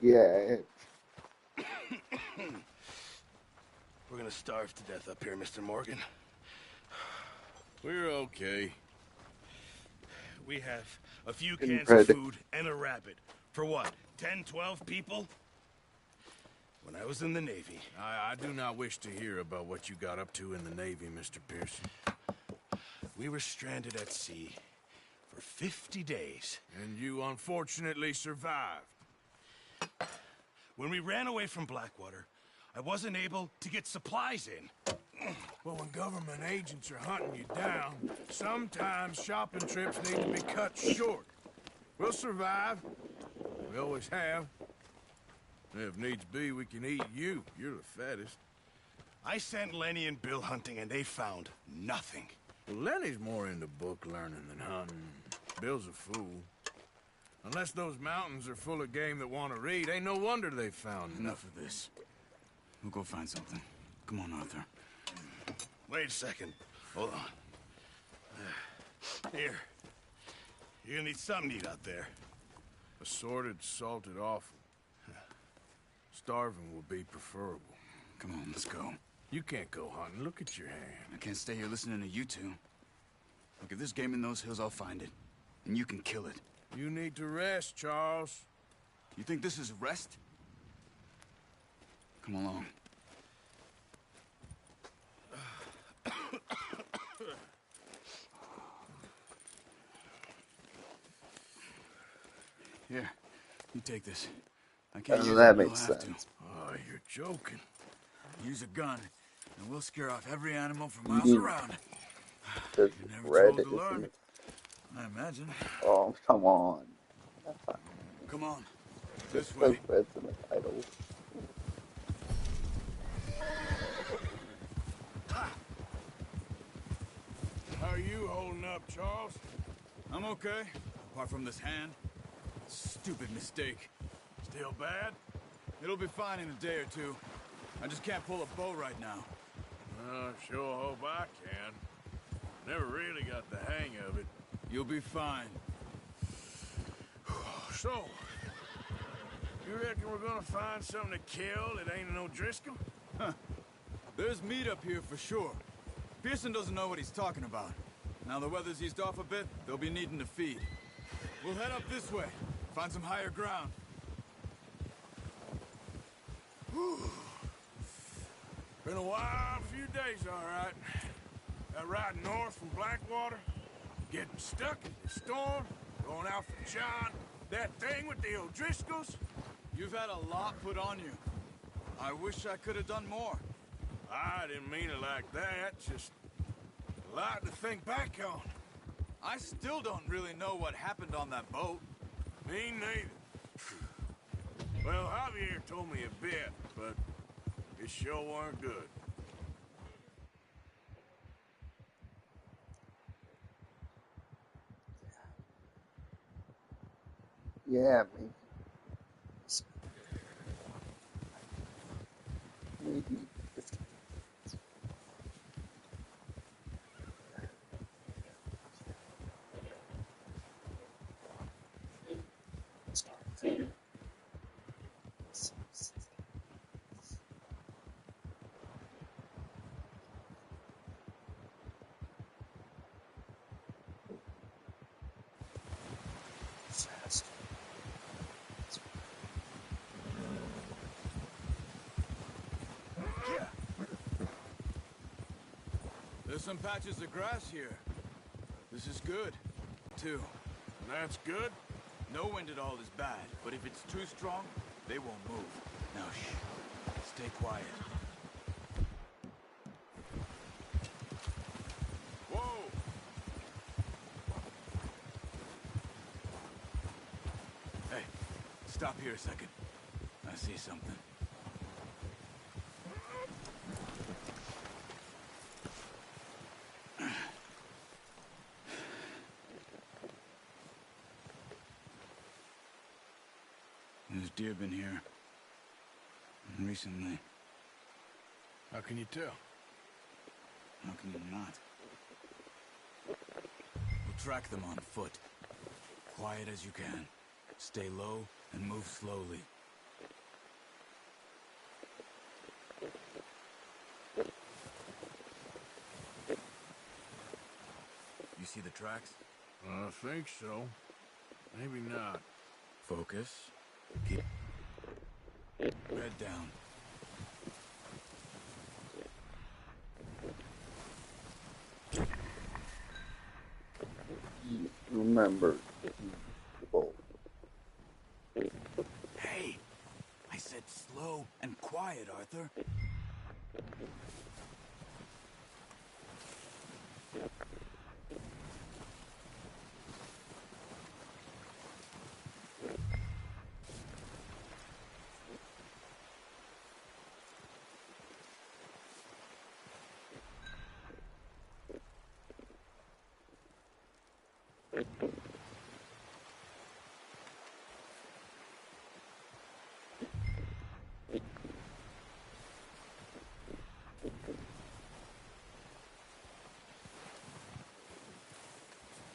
Yeah. We're gonna starve to death up here, Mr. Morgan. We're okay. We have a few Getting cans of bread. food and a rabbit. For what, 10, 12 people? When I was in the Navy. I do not wish to hear about what you got up to in the Navy, Mr. Pearson. We were stranded at sea for 50 days. And you unfortunately survived. When we ran away from Blackwater, I wasn't able to get supplies in. Well, when government agents are hunting you down, sometimes shopping trips need to be cut short. We'll survive. We always have. If needs be, we can eat you. You're the fattest. I sent Lenny and Bill hunting, and they found nothing. Well, Lenny's more into book learning than hunting. Bill's a fool. Unless those mountains are full of game that want to read, ain't no wonder they found Enough of this. We'll go find something. Come on, Arthur. Wait a second. Hold on. Here. You're gonna need something to eat out there. Assorted, salted offal. Starving will be preferable. Come on, let's go. You can't go hunting. Look at your hand. I can't stay here listening to you two. Look, if there's game in those hills, I'll find it. And you can kill it. You need to rest, Charles. You think this is rest? Come along. Here, you take this. I can't use That it, you'll makes have sense. to. Oh, you're joking. Use a gun, and we'll scare off every animal for miles around. The You're bread never told to is in learn. it. I imagine. Oh, come on. Come on. This This way. bread's in the title. How are you holding up, Charles? I'm okay, apart from this hand. Stupid mistake. Still bad? It'll be fine in a day or two. I just can't pull a bow right now. Sure hope I can. Never really got the hang of it. You'll be fine. So, you reckon we're gonna find something to kill that ain't an O'Driscoll? Huh. There's meat up here for sure. Pearson doesn't know what he's talking about. Now the weather's eased off a bit, they'll be needing to feed. We'll head up this way, find some higher ground. Whew. Been a wild few days, all right. That ride north from Blackwater, getting stuck in the storm, going out for John, that thing with the O'Driscolls. You've had a lot put on you. I wish I could have done more. I didn't mean it like that, just a lot to think back on. I still don't really know what happened on that boat. Me neither. Well, Javier told me a bit, but it sure weren't good. Yeah, maybe 50. Fast. There's some patches of grass here. This is good, too. That's good? No wind at all is bad, but if it's too strong, they won't move. Now, shh. Stay quiet. Whoa! Hey, stop here a second. I see something. There's deer been here. Recently. How can you tell? How can you not? We'll track them on foot. Quiet as you can. Stay low and move slowly. You see the tracks? I think so. Maybe not. Focus. Keep head down. Remember. Hey! I said slow and quiet, Arthur.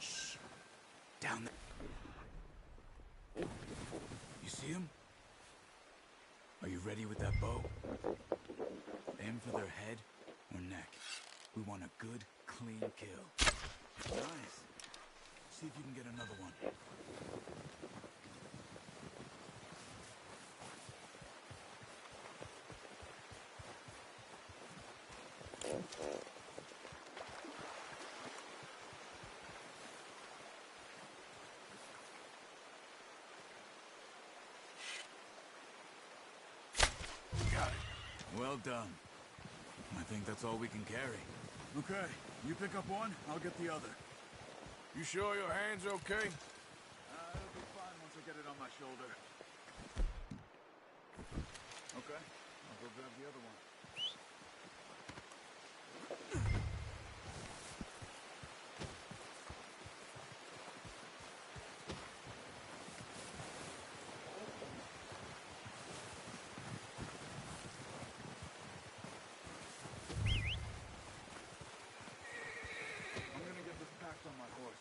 Shh. Down there. You see him? Are you ready with that bow? Aim for their head or neck. We want a good, clean kill. Nice. See if you can get another one. Got it. Well done. I think that's all we can carry. Okay, you pick up one, I'll get the other. You sure your hand's okay? It'll be fine once I get it on my shoulder. Okay, I'll go grab the other one. I'm gonna get this packed on my horse.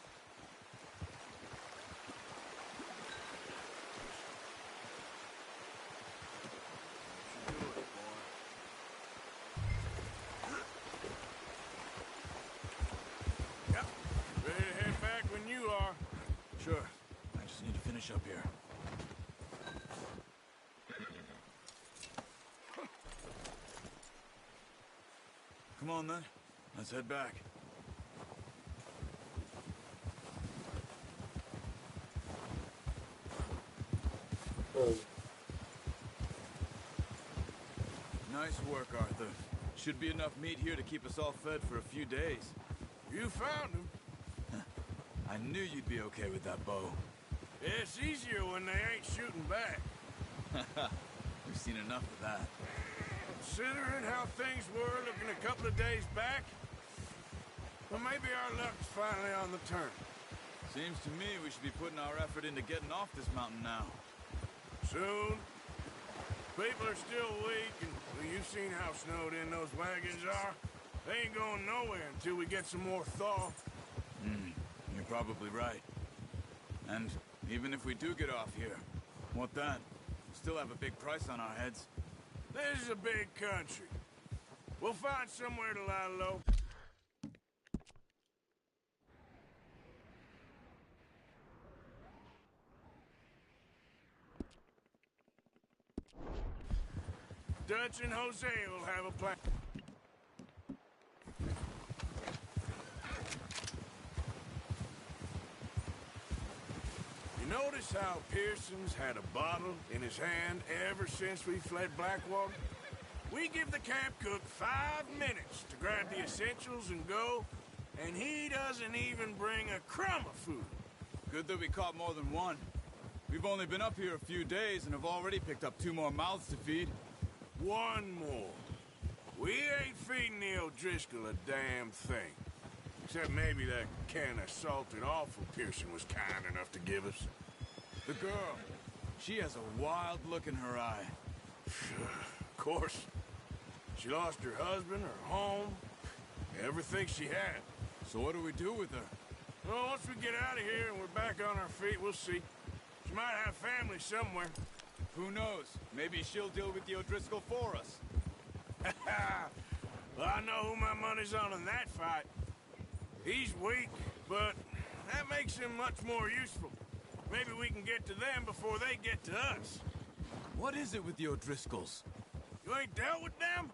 Yep. Ready to head back when you are. Sure. I just need to finish up here. Come on, then. Let's head back. Nice work, Arthur. Should be enough meat here to keep us all fed for a few days. You found him. I knew you'd be okay with that bow. It's easier when they ain't shooting back. We've seen enough of that. Considering how things were looking a couple of days back, well, maybe our luck's finally on the turn. Seems to me we should be putting our effort into getting off this mountain now. Soon. People are still weak, and well, you've seen how snowed in those wagons are. They ain't going nowhere until we get some more thaw. You're probably right. And even if we do get off here, what then? We still have a big price on our heads. This is a big country. We'll find somewhere to lie low. Dutch and Jose will have a plan. You notice how Pearson's had a bottle in his hand ever since we fled Blackwater? We give the camp cook 5 minutes to grab the essentials and go, and he doesn't even bring a crumb of food. Good that we caught more than one. We've only been up here a few days and have already picked up 2 more mouths to feed. 1 more. We ain't feeding the O'Driscoll a damn thing. Except maybe that can of salted offal Pearson was kind enough to give us. The girl. She has a wild look in her eye. Of course. She lost her husband, her home, everything she had. So what do we do with her? Well, once we get out of here and we're back on our feet, we'll see. She might have family somewhere. Who knows? Maybe she'll deal with the O'Driscoll for us. Well, I know who my money's on in that fight. He's weak, but that makes him much more useful. Maybe we can get to them before they get to us. What is it with the O'Driscolls? You ain't dealt with them?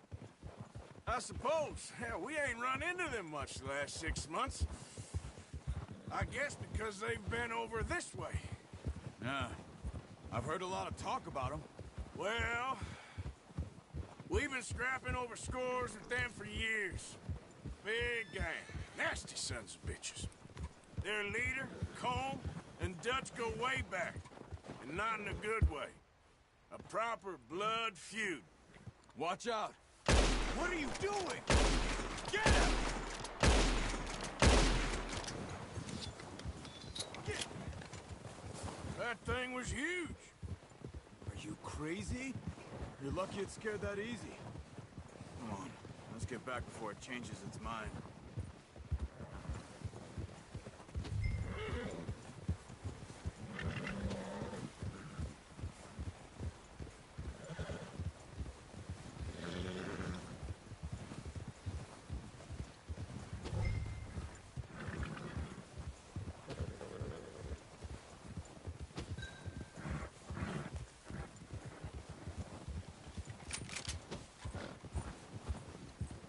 I suppose. Hell, we ain't run into them much the last 6 months. I guess because they've been over this way. Yeah. I've heard a lot of talk about them. Well, we've been scrapping over scores with them for years. Big gang. Nasty sons of bitches. Their leader, Colm, and Dutch go way back. And not in a good way. A proper blood feud. Watch out! What are you doing? Get him! That thing was huge. Are you crazy? You're lucky it scared that easy. Come on, let's get back before it changes its mind.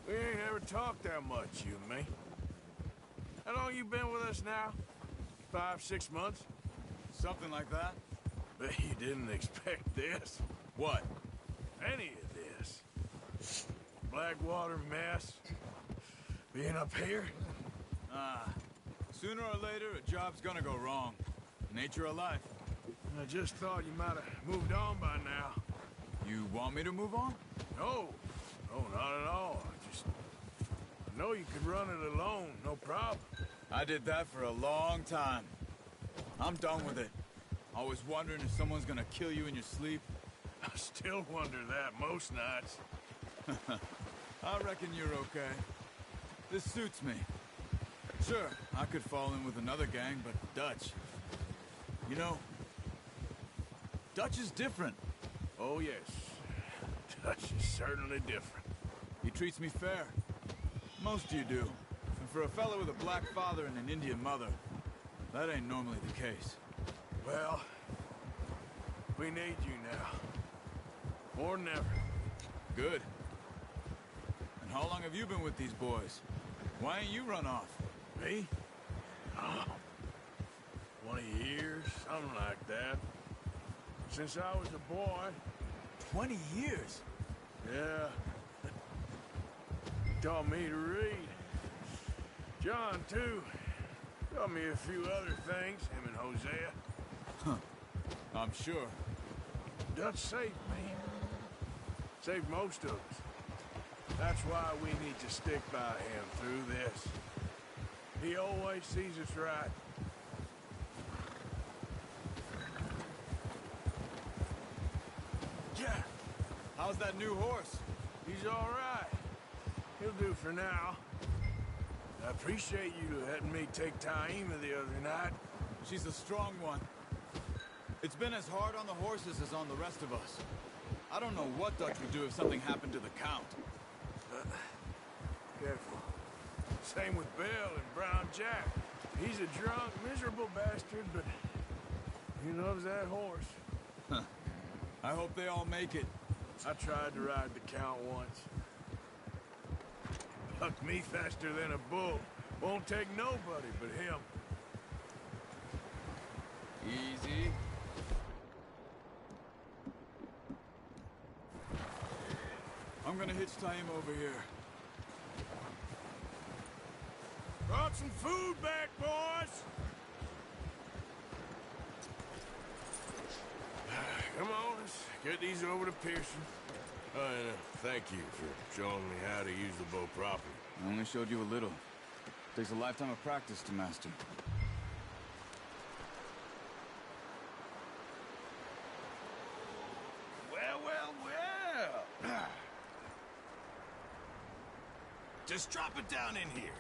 We ain't ever talked that much, you and me. How long you been with us now? 5, 6 months? Something like that. Bet you didn't expect this. What? Any of this. Blackwater mess. Being up here. Sooner or later, a job's gonna go wrong. Nature of life. I just thought you might have moved on by now. You want me to move on? No. No, not at all. I know you could run it alone, no problem. I did that for a long time. I'm done with it. Always wondering if someone's gonna kill you in your sleep. I still wonder that most nights. I reckon you're okay. This suits me. Sure, I could fall in with another gang, but Dutch... You know, Dutch is different. Oh, yes. Dutch is certainly different. He treats me fair. Most of you do. And for a fellow with a black father and an Indian mother, that ain't normally the case. Well, we need you now. More than ever. Good. And how long have you been with these boys? Why ain't you run off? Me? Oh, 20 years, something like that. Since I was a boy. 20 years? Yeah. Taught me to read. John, too. Taught me a few other things, him and Hosea. Huh. I'm sure. Dutch saved me. Saved most of us. That's why we need to stick by him through this. He always sees us right. Yeah. How's that new horse? He's all right. He'll do for now. I appreciate you letting me take Taima the other night. She's a strong one. It's been as hard on the horses as on the rest of us. I don't know what Dutch would do if something happened to the Count. Careful. Same with Bill and Brown Jack. He's a drunk, miserable bastard, but he loves that horse. Huh. I hope they all make it. I tried to ride the Count once. Bucked me faster than a bull. Won't take nobody but him. Easy. I'm gonna hitch Taima over here. Brought some food back, boys! Come on, let's get these over to Pearson. Oh, and thank you for showing me how to use the bow properly. I only showed you a little. Takes a lifetime of practice to master. Just drop it down in here.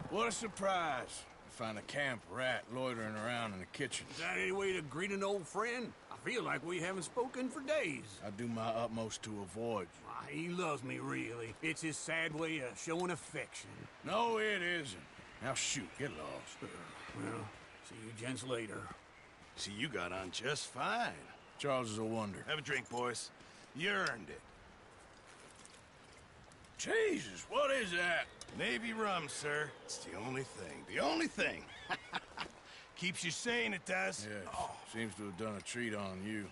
What a surprise. Find a camp rat loitering around in the kitchen. Is that any way to greet an old friend? I feel like we haven't spoken for days. I do my utmost to avoid you. Why, he loves me, really. It's his sad way of showing affection. No, it isn't. Now shoot, get lost. Well, see you gents later. See, you got on just fine. Charles is a wonder. Have a drink, boys. You earned it. Jesus, what is that? Navy rum, sir. It's the only thing. The only thing. Keeps you sane, it does. Yes. Seems to have done a treat on you.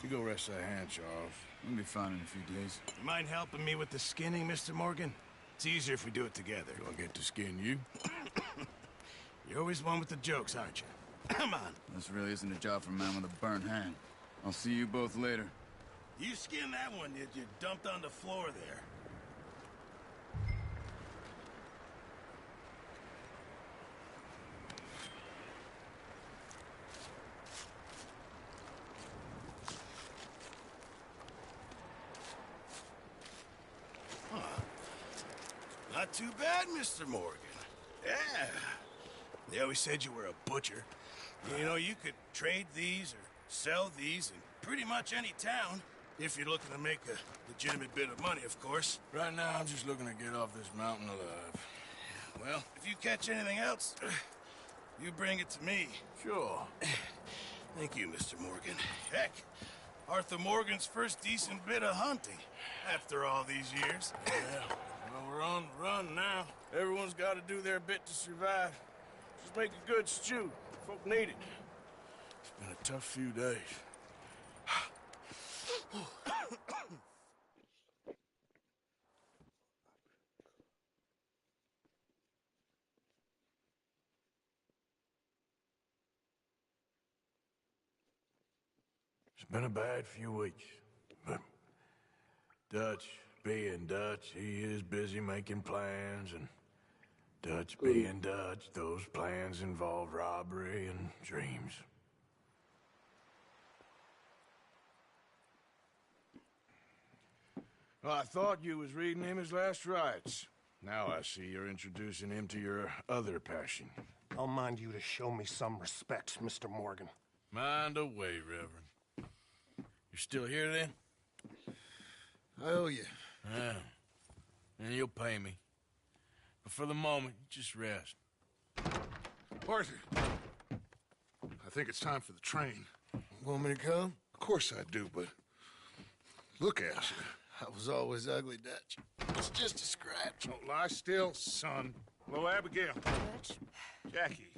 You go rest that hand, Charles. We'll be fine in a few days. You mind helping me with the skinning, Mr. Morgan? It's easier if we do it together. Do I get to skin you? You're always one with the jokes, aren't you? Come on. This really isn't a job for a man with a burnt hand. I'll see you both later. You skinned that one you dumped on the floor there. Not too bad, Mr. Morgan. Yeah. They always said you were a butcher. You know, you could trade these or sell these in pretty much any town, if you're looking to make a legitimate bit of money, of course. Right now, I'm just looking to get off this mountain alive. Well, if you catch anything else, you bring it to me. Sure. Thank you, Mr. Morgan. Heck, Arthur Morgan's first decent bit of hunting after all these years. Yeah. Well, we're on the run now. Everyone's got to do their bit to survive. Just make a good stew. Folk need it. It's been a tough few days. It's been a bad few weeks, but Dutch being Dutch, he is busy making plans, and Dutch being Dutch, those plans involve robbery and dreams. Well, I thought you was reading him his last rites. Now I see you're introducing him to your other passion. I'll mind you to show me some respect, Mr. Morgan. Mind away, Reverend. You still here, then? I owe you. Yeah. And you'll pay me. But for the moment, just rest. Arthur, I think it's time for the train. Want me to come? Of course I do, but look at you. I was always ugly, Dutch. It's just a scratch. Don't lie still, son. Hello, Abigail. Dutch, Jackie.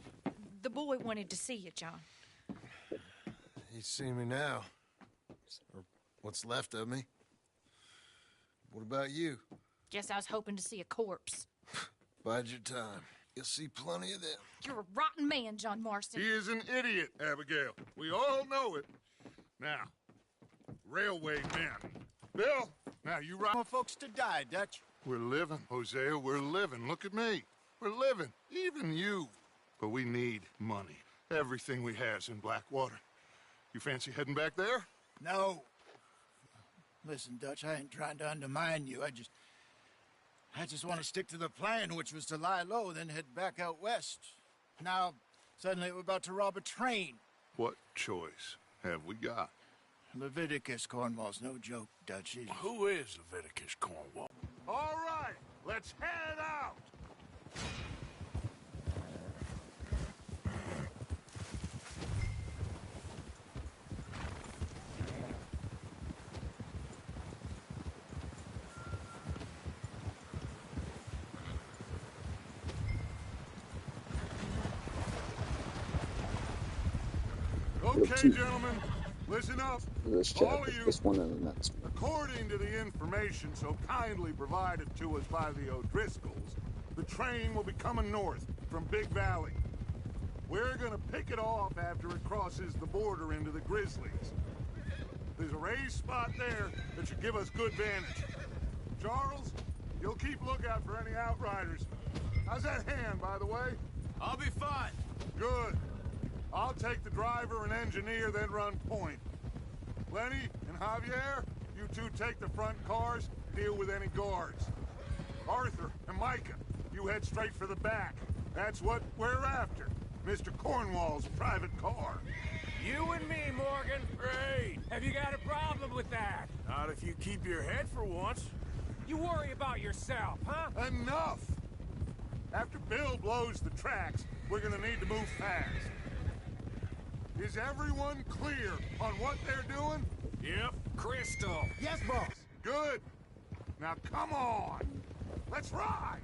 the boy wanted to see you, John. He's seen me now. Or what's left of me. What about you? Guess I was hoping to see a corpse. Bide your time. You'll see plenty of them. You're a rotten man, John Marston. He is an idiot, Abigail. We all know it. Now, railway men. Bill, now you right. More folks to die, Dutch. We're living, Hosea, we're living. Look at me. We're living. Even you. But we need money. Everything we has in Blackwater. You fancy heading back there? No. Listen, Dutch, I ain't trying to undermine you. I just want to stick to the plan, which was to lie low, then head back out west. Now, suddenly we're about to rob a train. What choice have we got? Leviticus Cornwall's no joke, Dutch. Who is Leviticus Cornwall? All right, let's head out. Okay, gentlemen, listen up. All of you, this one and the next one. According to the information so kindly provided to us by the O'Driscolls, the train will be coming north from Big Valley. We're gonna pick it off after it crosses the border into the Grizzlies. There's a raised spot there that should give us good vantage. Charles, you'll keep lookout for any outriders. How's that hand, by the way? I'll be fine. Good. I'll take the driver and engineer, then run point. Lenny and Javier, you two take the front cars, deal with any guards. Arthur and Micah, you head straight for the back. That's what we're after. Mr. Cornwall's private car. You and me, Morgan. Great. Have you got a problem with that? Not if you keep your head for once. You worry about yourself, huh? Enough! After Bill blows the tracks, we're gonna need to move fast. Is everyone clear on what they're doing? Yep. Crystal. Yes, boss. Good. Now come on. Let's ride.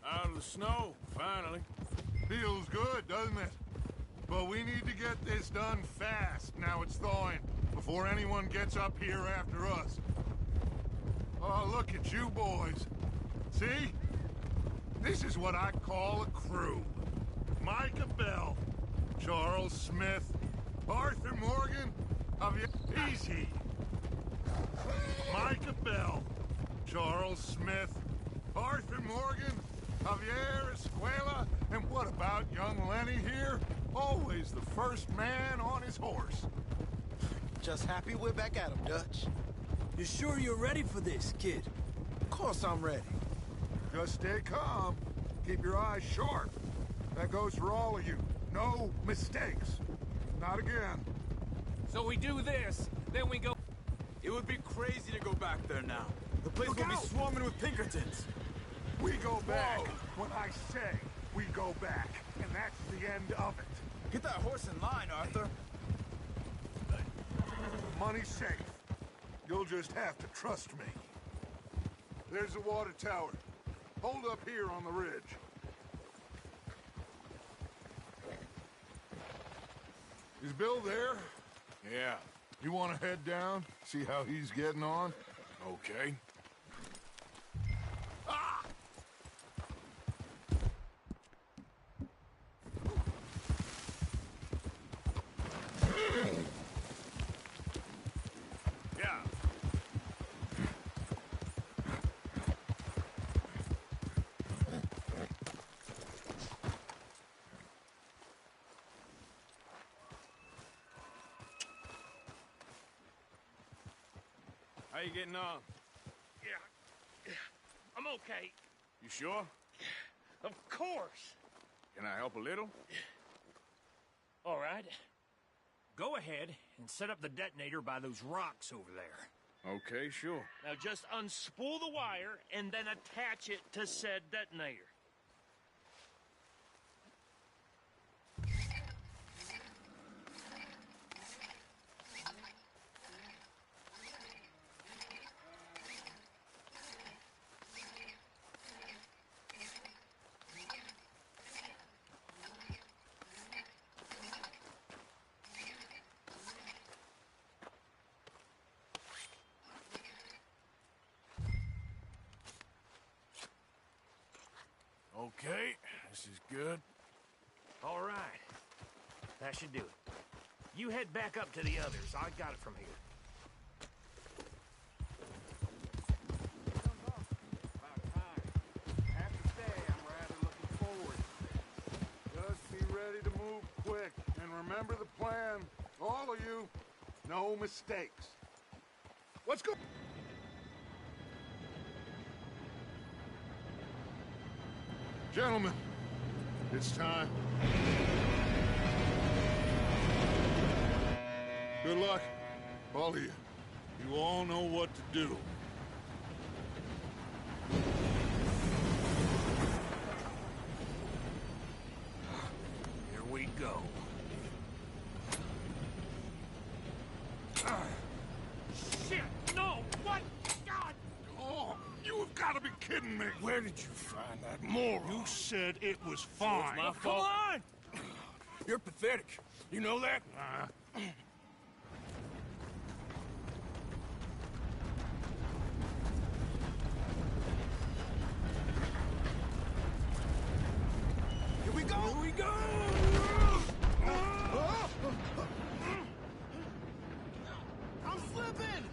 Out of the snow, finally. Feels good, doesn't it? But we need to get this done fast, now it's thawing, before anyone gets up here after us. Oh, look at you boys. See? This is what I call a crew. Micah Bell, Charles Smith, Arthur Morgan, easy. Micah Bell, Charles Smith, Arthur Morgan, Javier Escuela, and what about young Lenny here? Always the first man on his horse. Just happy we're back at him, Dutch. You sure you're ready for this, kid? Of course I'm ready. Just stay calm. Keep your eyes sharp. That goes for all of you. No mistakes. Not again. So we do this, then we go... It would be crazy to go back there now. The place will be swarming with Pinkertons. We go back when I say we go back, and that's the end of it. Get that horse in line, Arthur. Money's safe. You'll just have to trust me. There's the water tower. Hold up here on the ridge. Is Bill there? Yeah. You want to head down? See how he's getting on? Okay. How you getting on? Yeah. I'm okay. You sure? Of course. Can I help a little? All right. Go ahead and set up the detonator by those rocks over there. Okay, sure. Now just unspool the wire and then attach it to said detonator. Okay, this is good. All right. That should do it. You head back up to the others. I got it from here. Have to say, I'm rather looking forward. Just be ready to move quick. And remember the plan. All of you, no mistakes. Let's go. Gentlemen, it's time. Good luck, all of you. You all know what to do. Here we go. Shit! No! What? God! Oh, you have got to be kidding me. Where did you find that moron? You said it was fine. It's my Come fault. on! You're pathetic. You know that? Here we go! Here we go! I'm slipping!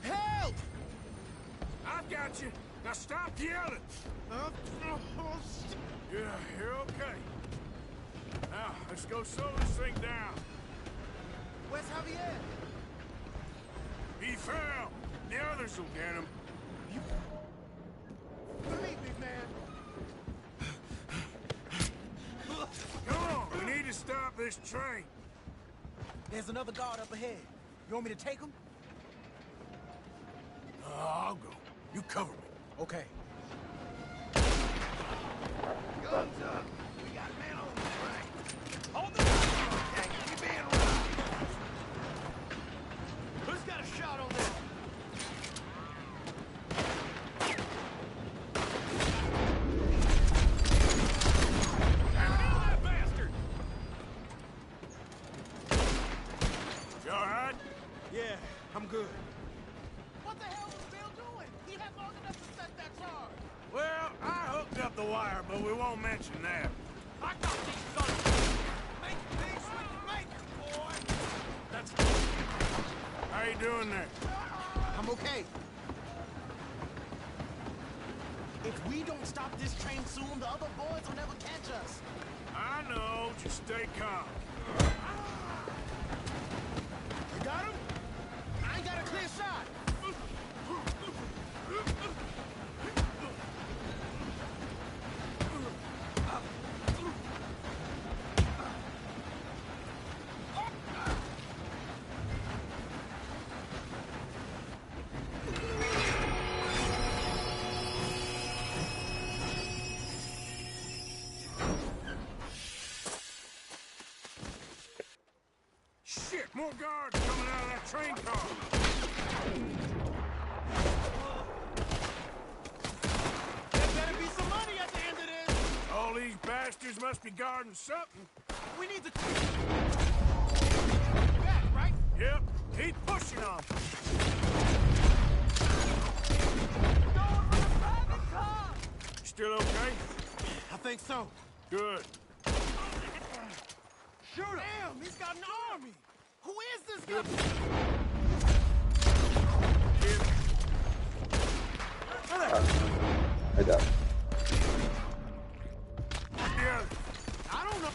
Help! I've got you. Now stop yelling. Yeah, you're okay. Now, let's go slow this thing down. Where's Javier? He fell. The others will get him. Believe me, man. Come on, we need to stop this train. There's another guard up ahead. You want me to take him? I'll go. You cover me. Okay. Guns up. We got men on the train. Hold the gun, gang. We being robbed. Who's got a shot on this? That bastard! You all right? Yeah, I'm good. What the hell was Bill doing? He had long enough to set that charge. Well, I hooked up the wire, but we won't mention that. I got these guns. Make things we can make it, boy. That's... How you doing there? I'm okay. If we don't stop this train soon, the other boys will never catch us. I know. Just stay calm. You got him? I ain't got a clear shot. Shit, more guards coming out of that train car. There better be some money at the end of this. All these bastards must be guarding something. We need to... Back, right? Yep, keep pushing on. Going for the private car. Still okay? I think so. Good. Shoot him. Damn, he's got an army. Who is this guy? I died. Yeah. I don't know.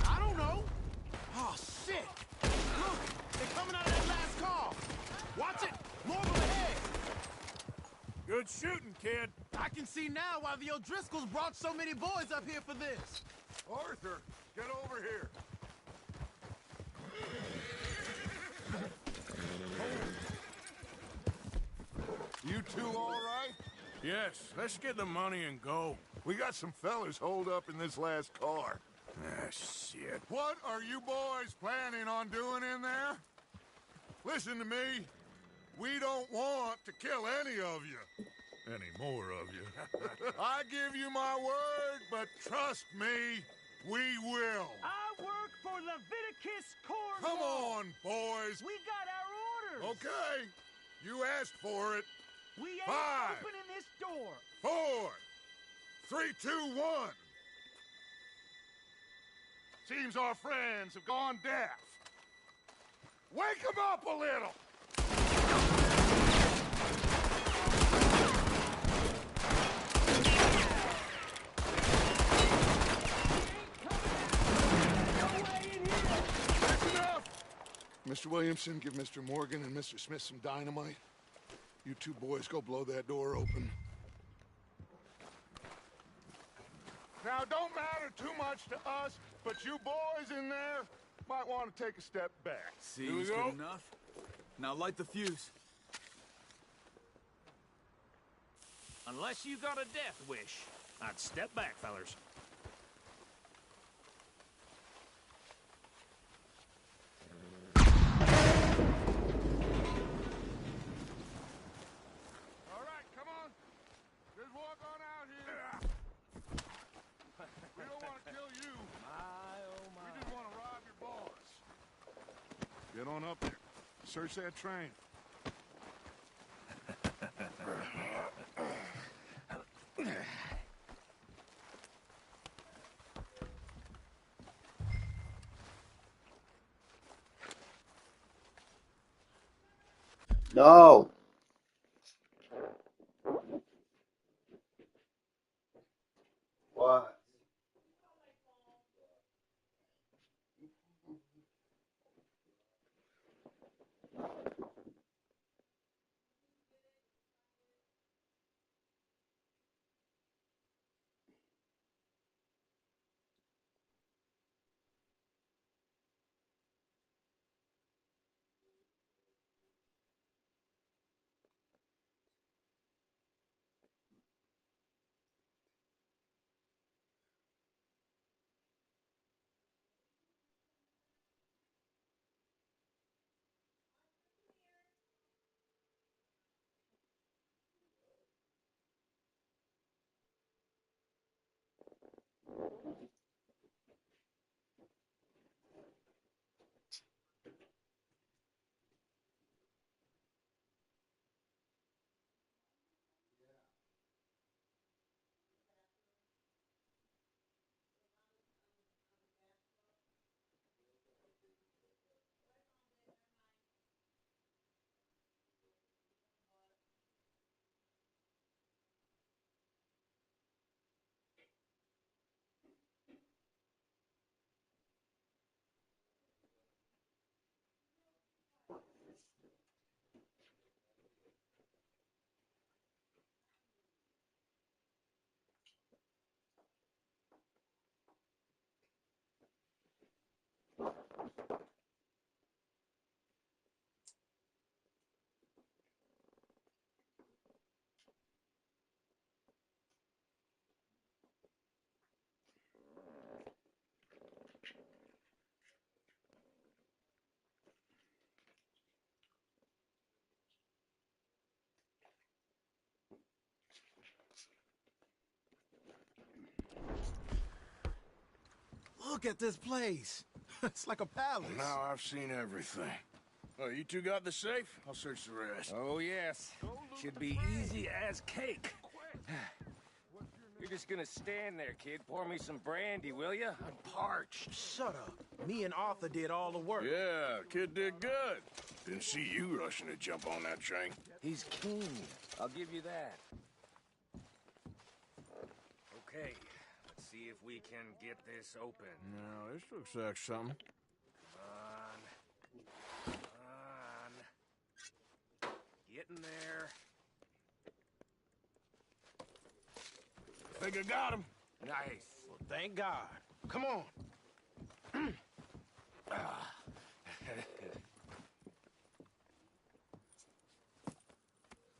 I don't know. Oh, shit. Look, they're coming out of that last car. Watch it. More of them ahead. Good shooting, kid. I can see now why the O'Driscolls brought so many boys up here for this. Arthur, get over here. You two all right? Yes, let's get the money and go. We got some fellas holed up in this last car. Ah, shit. What are you boys planning on doing in there? Listen to me. We don't want to kill any of you. Any more of you. I give you my word, but trust me, we will. I work for Leviticus Corps. Come on, boys. We got our orders. Okay. You asked for it. We ain't 5, opening this door. 4, 3, 2, 1. Seems our friends have gone deaf. Wake them up a little. That's enough. Mr. Williamson, give Mr. Morgan and Mr. Smith some dynamite. You two boys go blow that door open. Now, don't matter too much to us, but you boys in there might want to take a step back. See, Here we he's go. good enough. Now light the fuse. Unless you got a death wish, I'd step back, fellers. Get on up there. Search that train. No. What? Look at this place. It's like a palace. Now I've seen everything. Oh, you two got the safe? I'll search the rest. Oh, yes. Should be easy as cake. You're just gonna stand there, kid. Pour me some brandy, will ya? I'm parched. Shut up. Me and Arthur did all the work. Yeah, kid did good. Didn't see you rushing to jump on that train. He's keen. I'll give you that. Okay, let's see if we can get this open. Now, this looks like something. Come on. Get in there. Think I got him. Nice. Well, thank God. Come on.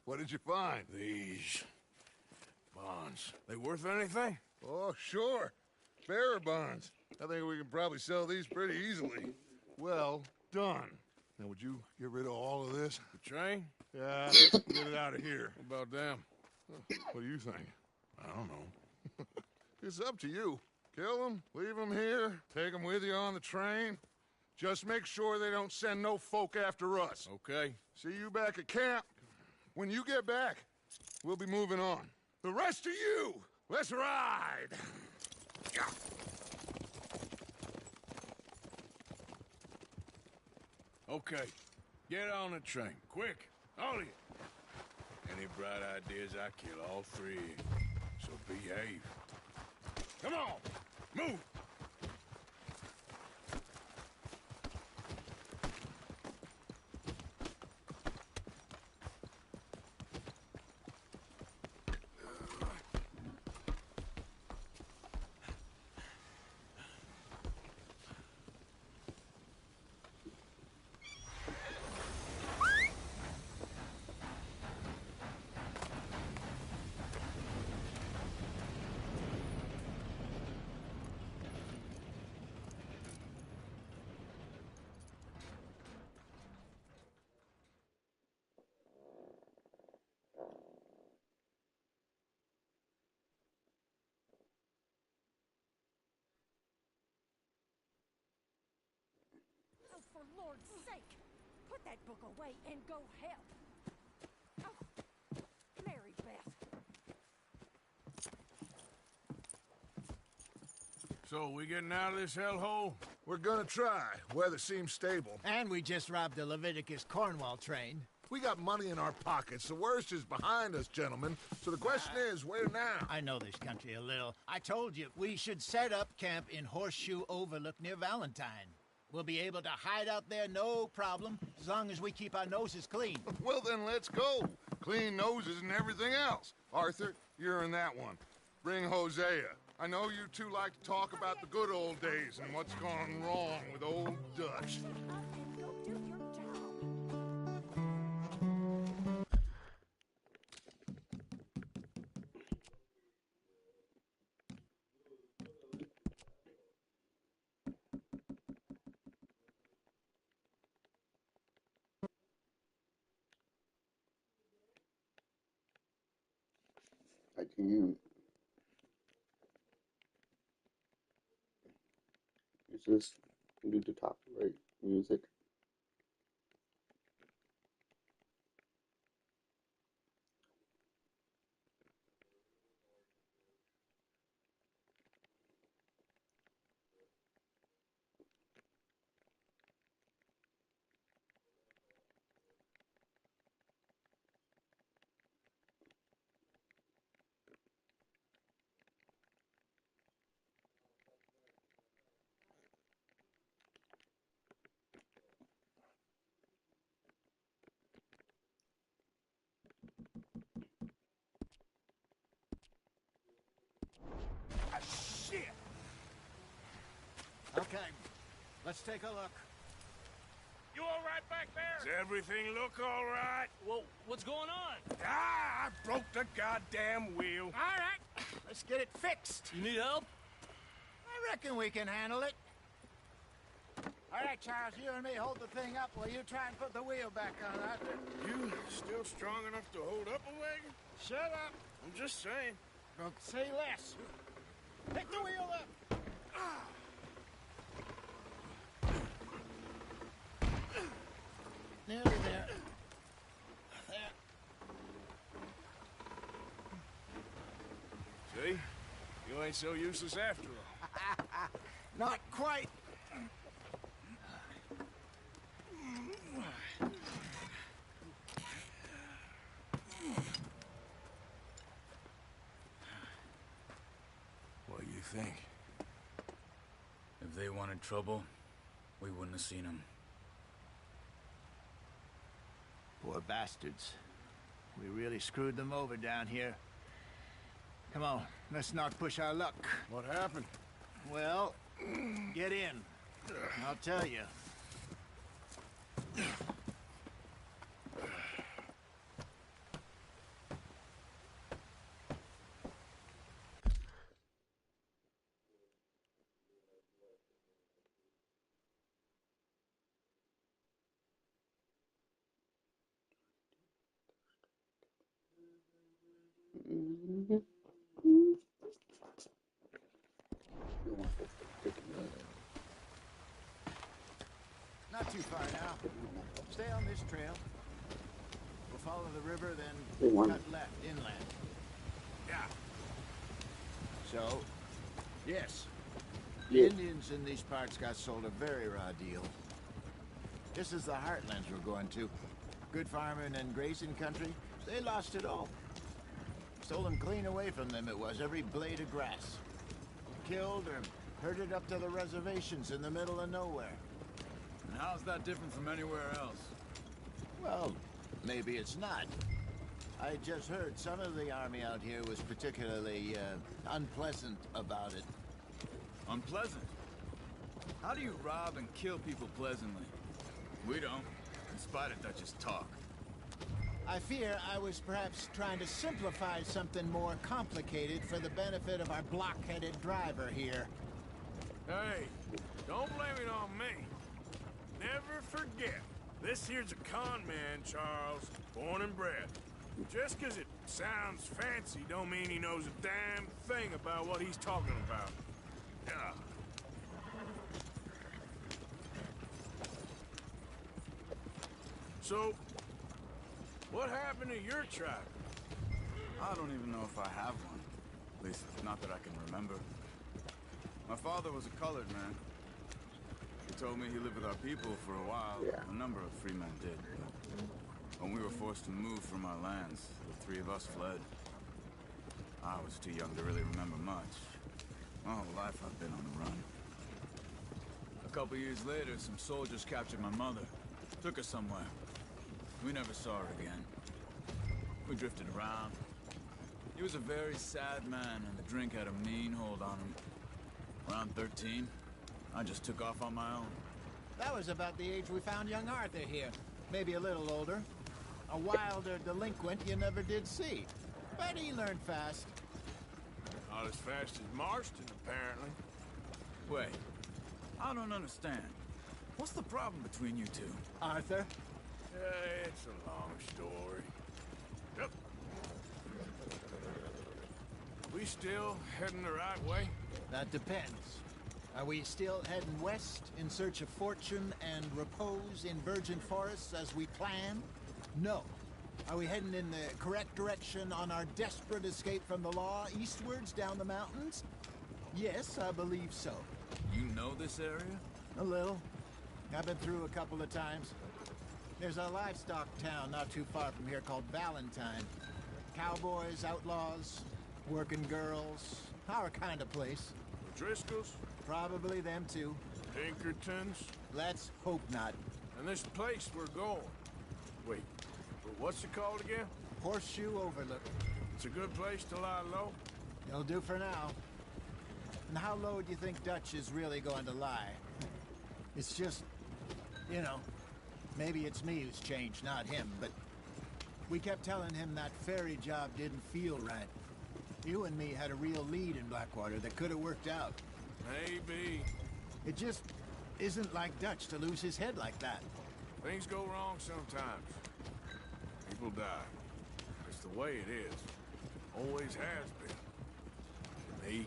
What did you find? These bonds. They worth anything? Oh, sure. Bearer bonds. I think we can probably sell these pretty easily. Well done. Now, would you get rid of all of this? The train? Yeah, get it out of here. What about them? What do you think? I don't know. It's up to you. Kill them, leave them here, take them with you on the train. Just make sure they don't send no folk after us. Okay. See you back at camp. When you get back, we'll be moving on. The rest of you, let's ride! Okay. Get on the train. Quick. All of you. Any bright ideas, I kill all three. So behave. Come on. Move. Lord's sake! Put that book away and go help. Oh, Mary Beth. So, we getting out of this hellhole? We're gonna try. Weather seems stable. And we just robbed the Leviticus Cornwall train. We got money in our pockets. The worst is behind us, gentlemen. So the question is, where now? I know this country a little. I told you, we should set up camp in Horseshoe Overlook near Valentine. We'll be able to hide out there, no problem, as long as we keep our noses clean. Well, then let's go. Clean noses and everything else. Arthur, you're in that one. Bring Hosea. I know you two like to talk about the good old days and what's gone wrong with old Dutch. I can use this, do the top right music. Shit! Okay, let's take a look. You all right back there? Does everything look all right? Well, what's going on? Ah, I broke the goddamn wheel. All right, let's get it fixed. You need help? I reckon we can handle it. All right, Charles, you and me hold the thing up while you try and put the wheel back on, Arthur. You still strong enough to hold up a wagon? Shut up. I'm just saying. Don't say less. Pick the wheel up. Nearly there. There. See? You ain't so useless after all. Not quite. What do you think? If they wanted trouble, we wouldn't have seen them. Poor bastards. We really screwed them over down here. Come on, let's not push our luck. What happened? Well, get in. I'll tell you. Not too far now. Stay on this trail. We'll follow the river, then cut left inland. Yeah. So, yes. The Indians in these parts got sold a very raw deal. This is the heartlands we're going to. Good farming and grazing country. They lost it all. Stolen clean away from them it was, every blade of grass. Killed or herded up to the reservations in the middle of nowhere. And how's that different from anywhere else? Well, maybe it's not. I just heard some of the army out here was particularly unpleasant about it. Unpleasant? How do you rob and kill people pleasantly? We don't, in spite of Dutch's talk. I fear I was perhaps trying to simplify something more complicated for the benefit of our block-headed driver here. Hey, don't blame it on me. Never forget, this here's a con man, Charles, born and bred. Just 'cause it sounds fancy don't mean he knows a damn thing about what he's talking about. Yeah. So, what happened to your tribe? I don't even know if I have one. At least, not that I can remember. My father was a colored man. He told me he lived with our people for a while. Yeah. A number of free men did. But when we were forced to move from our lands, the three of us fled. I was too young to really remember much. My whole life I've been on the run. A couple years later, some soldiers captured my mother. Took her somewhere. We never saw her again. We drifted around. He was a very sad man, and the drink had a mean hold on him. Around 13, I just took off on my own. That was about the age we found young Arthur here. Maybe a little older. A wilder delinquent you never did see. But he learned fast. Not as fast as Marston, apparently. Wait, I don't understand. What's the problem between you two? Arthur? It's a long story. Yep. We still heading the right way? That depends. Are we still heading west in search of fortune and repose in virgin forests as we planned? No. Are we heading in the correct direction on our desperate escape from the law eastwards down the mountains? Yes, I believe so. You know this area? A little. I've been through a couple of times. There's a livestock town not too far from here called Valentine. Cowboys, outlaws, working girls, our kind of place. Driscoll's? Probably them too. Pinkertons? Let's hope not. And this place we're going. Wait, what's it called again? Horseshoe Overlook. It's a good place to lie low? It'll do for now. And how low do you think Dutch is really going to lie? It's just, you know, maybe it's me who's changed, not him, but we kept telling him that ferry job didn't feel right. You and me had a real lead in Blackwater that could have worked out. Maybe. It just isn't like Dutch to lose his head like that. Things go wrong sometimes. People die. It's the way it is. Always has been. Me,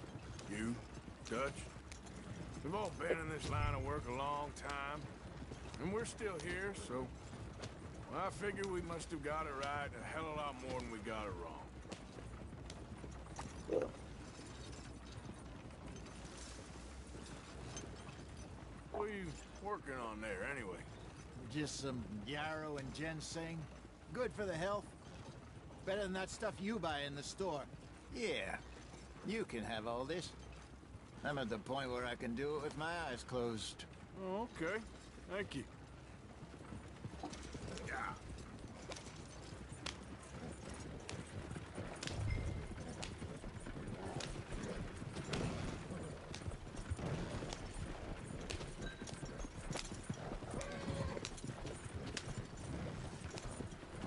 you, Dutch. We've all been in this line of work a long time. And we're still here, so... Well, I figure we must have got it right a hell of a lot more than we got it wrong. What are you working on there, anyway? Just some yarrow and ginseng. Good for the health. Better than that stuff you buy in the store. Yeah, you can have all this. I'm at the point where I can do it with my eyes closed. Oh, okay. Thank you. Yeah.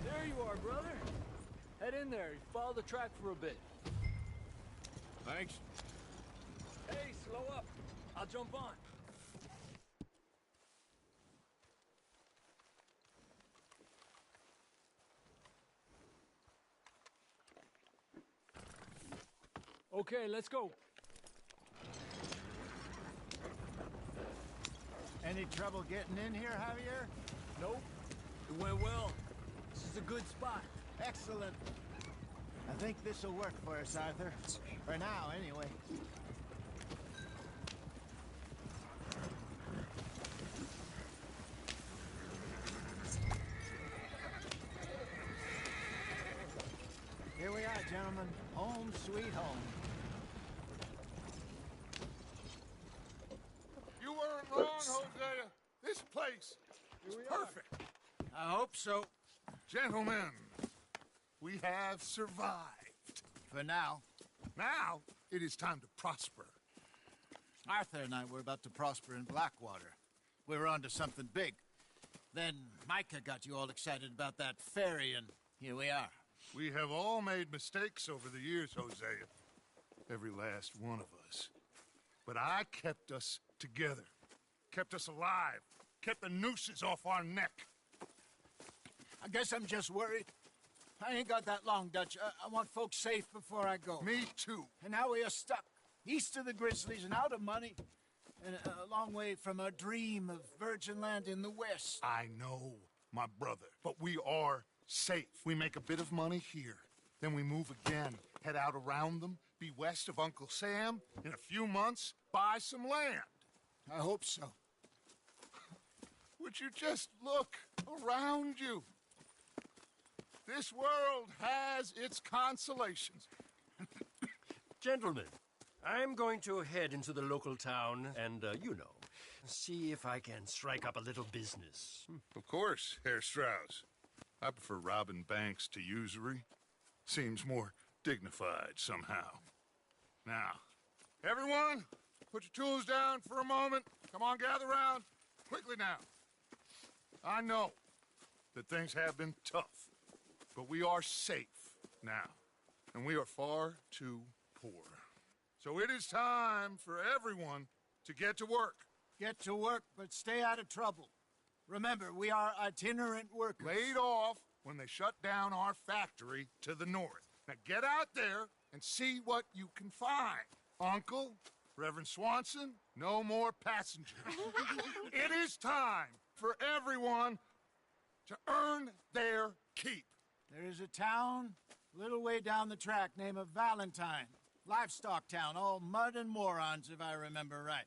There you are, brother. Head in there. Follow the track for a bit. Thanks. Hey, slow up. I'll jump on. Okay, let's go. Any trouble getting in here, Javier? Nope. It went well. This is a good spot. Excellent. I think this'll work for us, Arthur. For now, anyway. Here we are, gentlemen. Home sweet home. You weren't wrong, Hosea. This place is perfect. I hope so. Gentlemen, we have survived. For now. Now, it is time to prosper. Arthur and I were about to prosper in Blackwater. We were onto something big. Then Micah got you all excited about that ferry, and here we are. We have all made mistakes over the years, Hosea. Every last one of us. But I kept us together. Kept us alive. Kept the nooses off our neck. I guess I'm just worried. I ain't got that long, Dutch. I want folks safe before I go. Me too. And now we are stuck, east of the Grizzlies and out of money, and a long way from our dream of virgin land in the west. I know. my brother. But we are safe. We make a bit of money here. Then we move again, head out around them, be west of Uncle Sam. In a few months, buy some land. I hope so. Would you just look around you? This world has its consolations. Gentlemen, I'm going to head into the local town and, see if I can strike up a little business. Of course, Herr Strauss. I prefer robbing banks to usury. Seems more dignified somehow. Now, everyone, put your tools down for a moment. Come on, gather round. Quickly now. I know that things have been tough, but we are safe now, and we are far too poor. So it is time for everyone to get to work. Get to work, but stay out of trouble. Remember, we are itinerant workers. Laid off when they shut down our factory to the north. Now get out there and see what you can find. Uncle, Reverend Swanson, no more passengers. It is time for everyone to earn their keep. There is a town a little way down the track named Valentine. Livestock town, all mud and morons, if I remember right.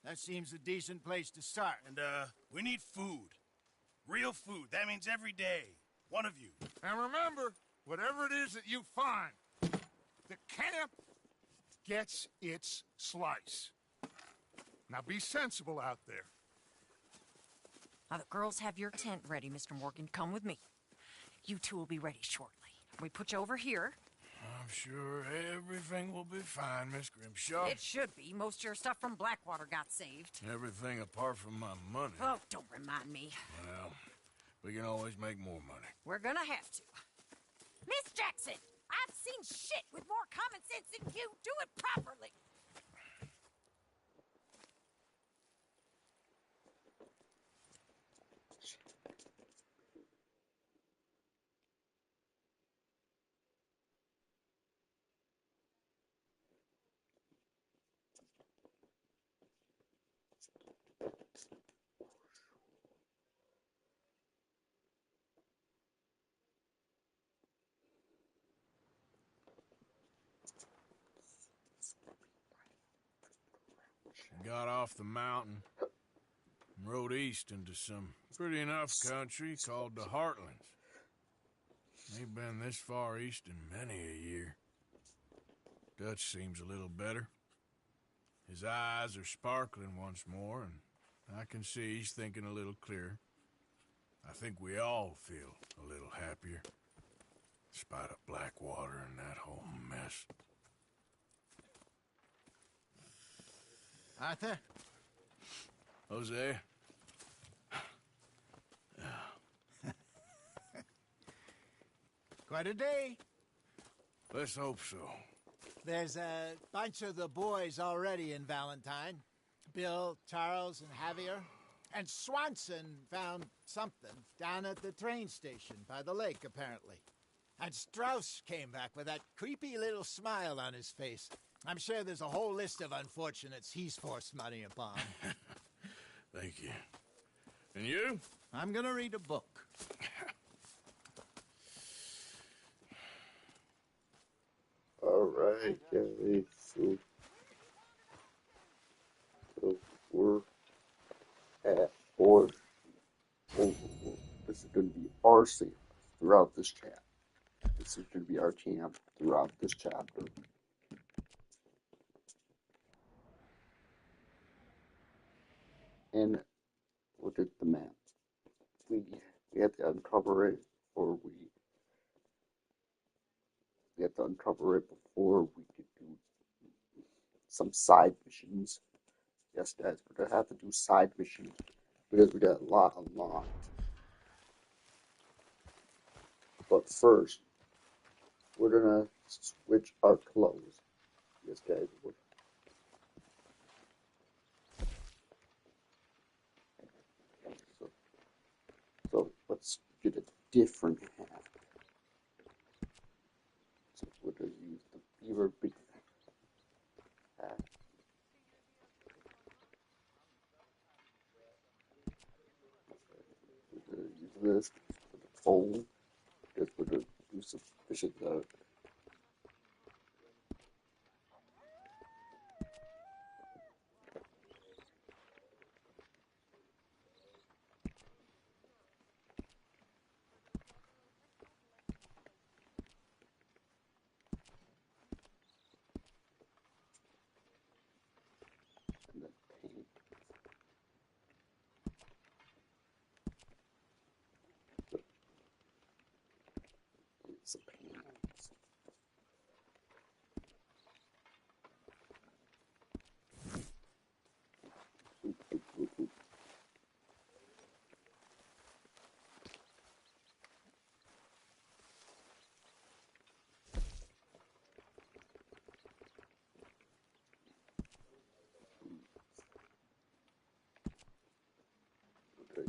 That seems a decent place to start. And, we need food. Real food. That means every day. One of you. And remember, whatever it is that you find, the camp gets its slice. Now be sensible out there. Now the girls have your tent ready, Mr. Morgan. Come with me. You two will be ready shortly. We put you over here. I'm sure everything will be fine, Miss Grimshaw. It should be. Most of your stuff from Blackwater got saved. Everything apart from my money. Oh, don't remind me. Well, we can always make more money. We're gonna have to. Miss Jackson, I've seen shit with more common sense than you. Do it properly. Got off the mountain and rode east into some pretty enough country called the Heartlands. Ain't been this far east in many a year. Dutch seems a little better. His eyes are sparkling once more, and I can see he's thinking a little clearer. I think we all feel a little happier, in spite of Blackwater and that whole mess. Arthur? Jose? Quite a day. Let's hope so. There's a bunch of the boys already in Valentine. Bill, Charles, and Javier. And Swanson found something down at the train station by the lake, apparently. And Strauss came back with that creepy little smile on his face. I'm sure there's a whole list of unfortunates he's forced money upon. Thank you. And you? I'm gonna read a book. All right, guys. So we're at four. This is going to be our safe throughout this chapter. This is going to be our camp throughout this chapter. And look at the map. We have to uncover it, or we have to uncover it before we could do some side missions. Yes, guys, we're gonna have to do side missions because we got a lot unlocked. But first, we're gonna switch our clothes. Yes, guys. So let's get a different hat. So we're gonna use the beaver big hat. We're gonna use this for the phone. Because we're going to do some fishing out.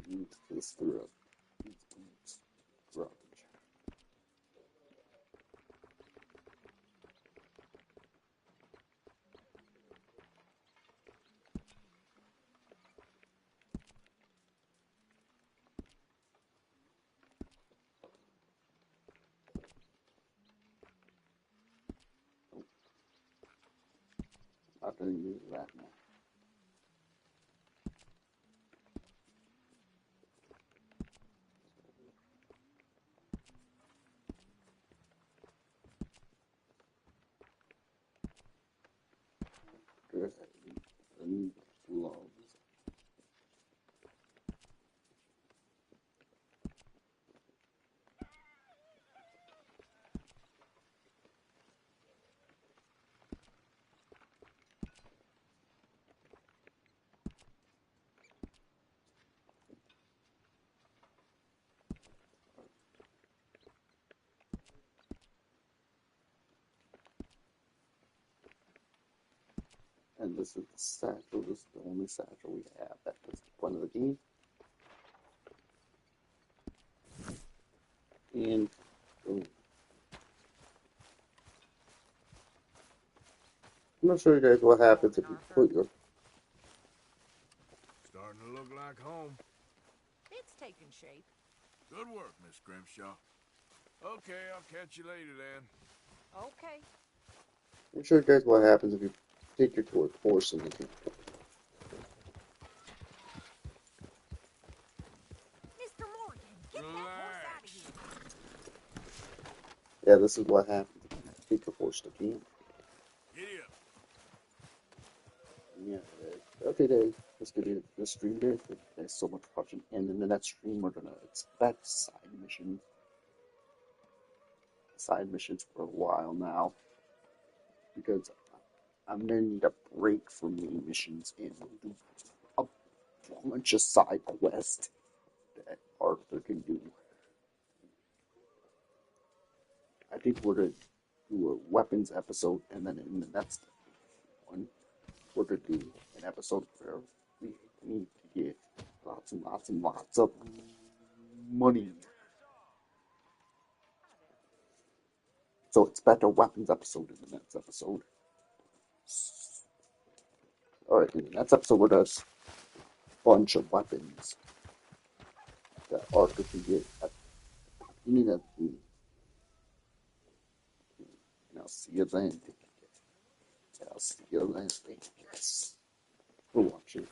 Use this throughout these garbage. Not gonna use that now. Good. And gloves. And this is the satchel. This is the only satchel we have at this point of the game. And boom. I'm gonna show you guys what happens if you put your Starting to look like home. It's taking shape. Good work, Miss Grimshaw. Okay, I'll catch you later then. Okay. Let me show you guys what happens if you take your tour horse in the game. Mr. Morgan, get that horse out of here. Yeah, this is what happens if you take your horse to game. Giddy up. Yeah, okay, guys. Let's get into the stream there. Thank you guys so much for watching. And in the next stream, we're gonna expect side missions for a while now, because I'm gonna need a break from main missions and do a bunch of side quests that Arthur can do. I think we're gonna do a weapons episode, and then in the next one, we're gonna do an episode where we need to get lots and lots and lots of money. So expect a weapons episode in the next episode. Alright, in the next episode, we're gonna bunch of weapons that Arthur can get at the beginning of the game. And I'll see you then. I'll see you then. Thank you guys for watching.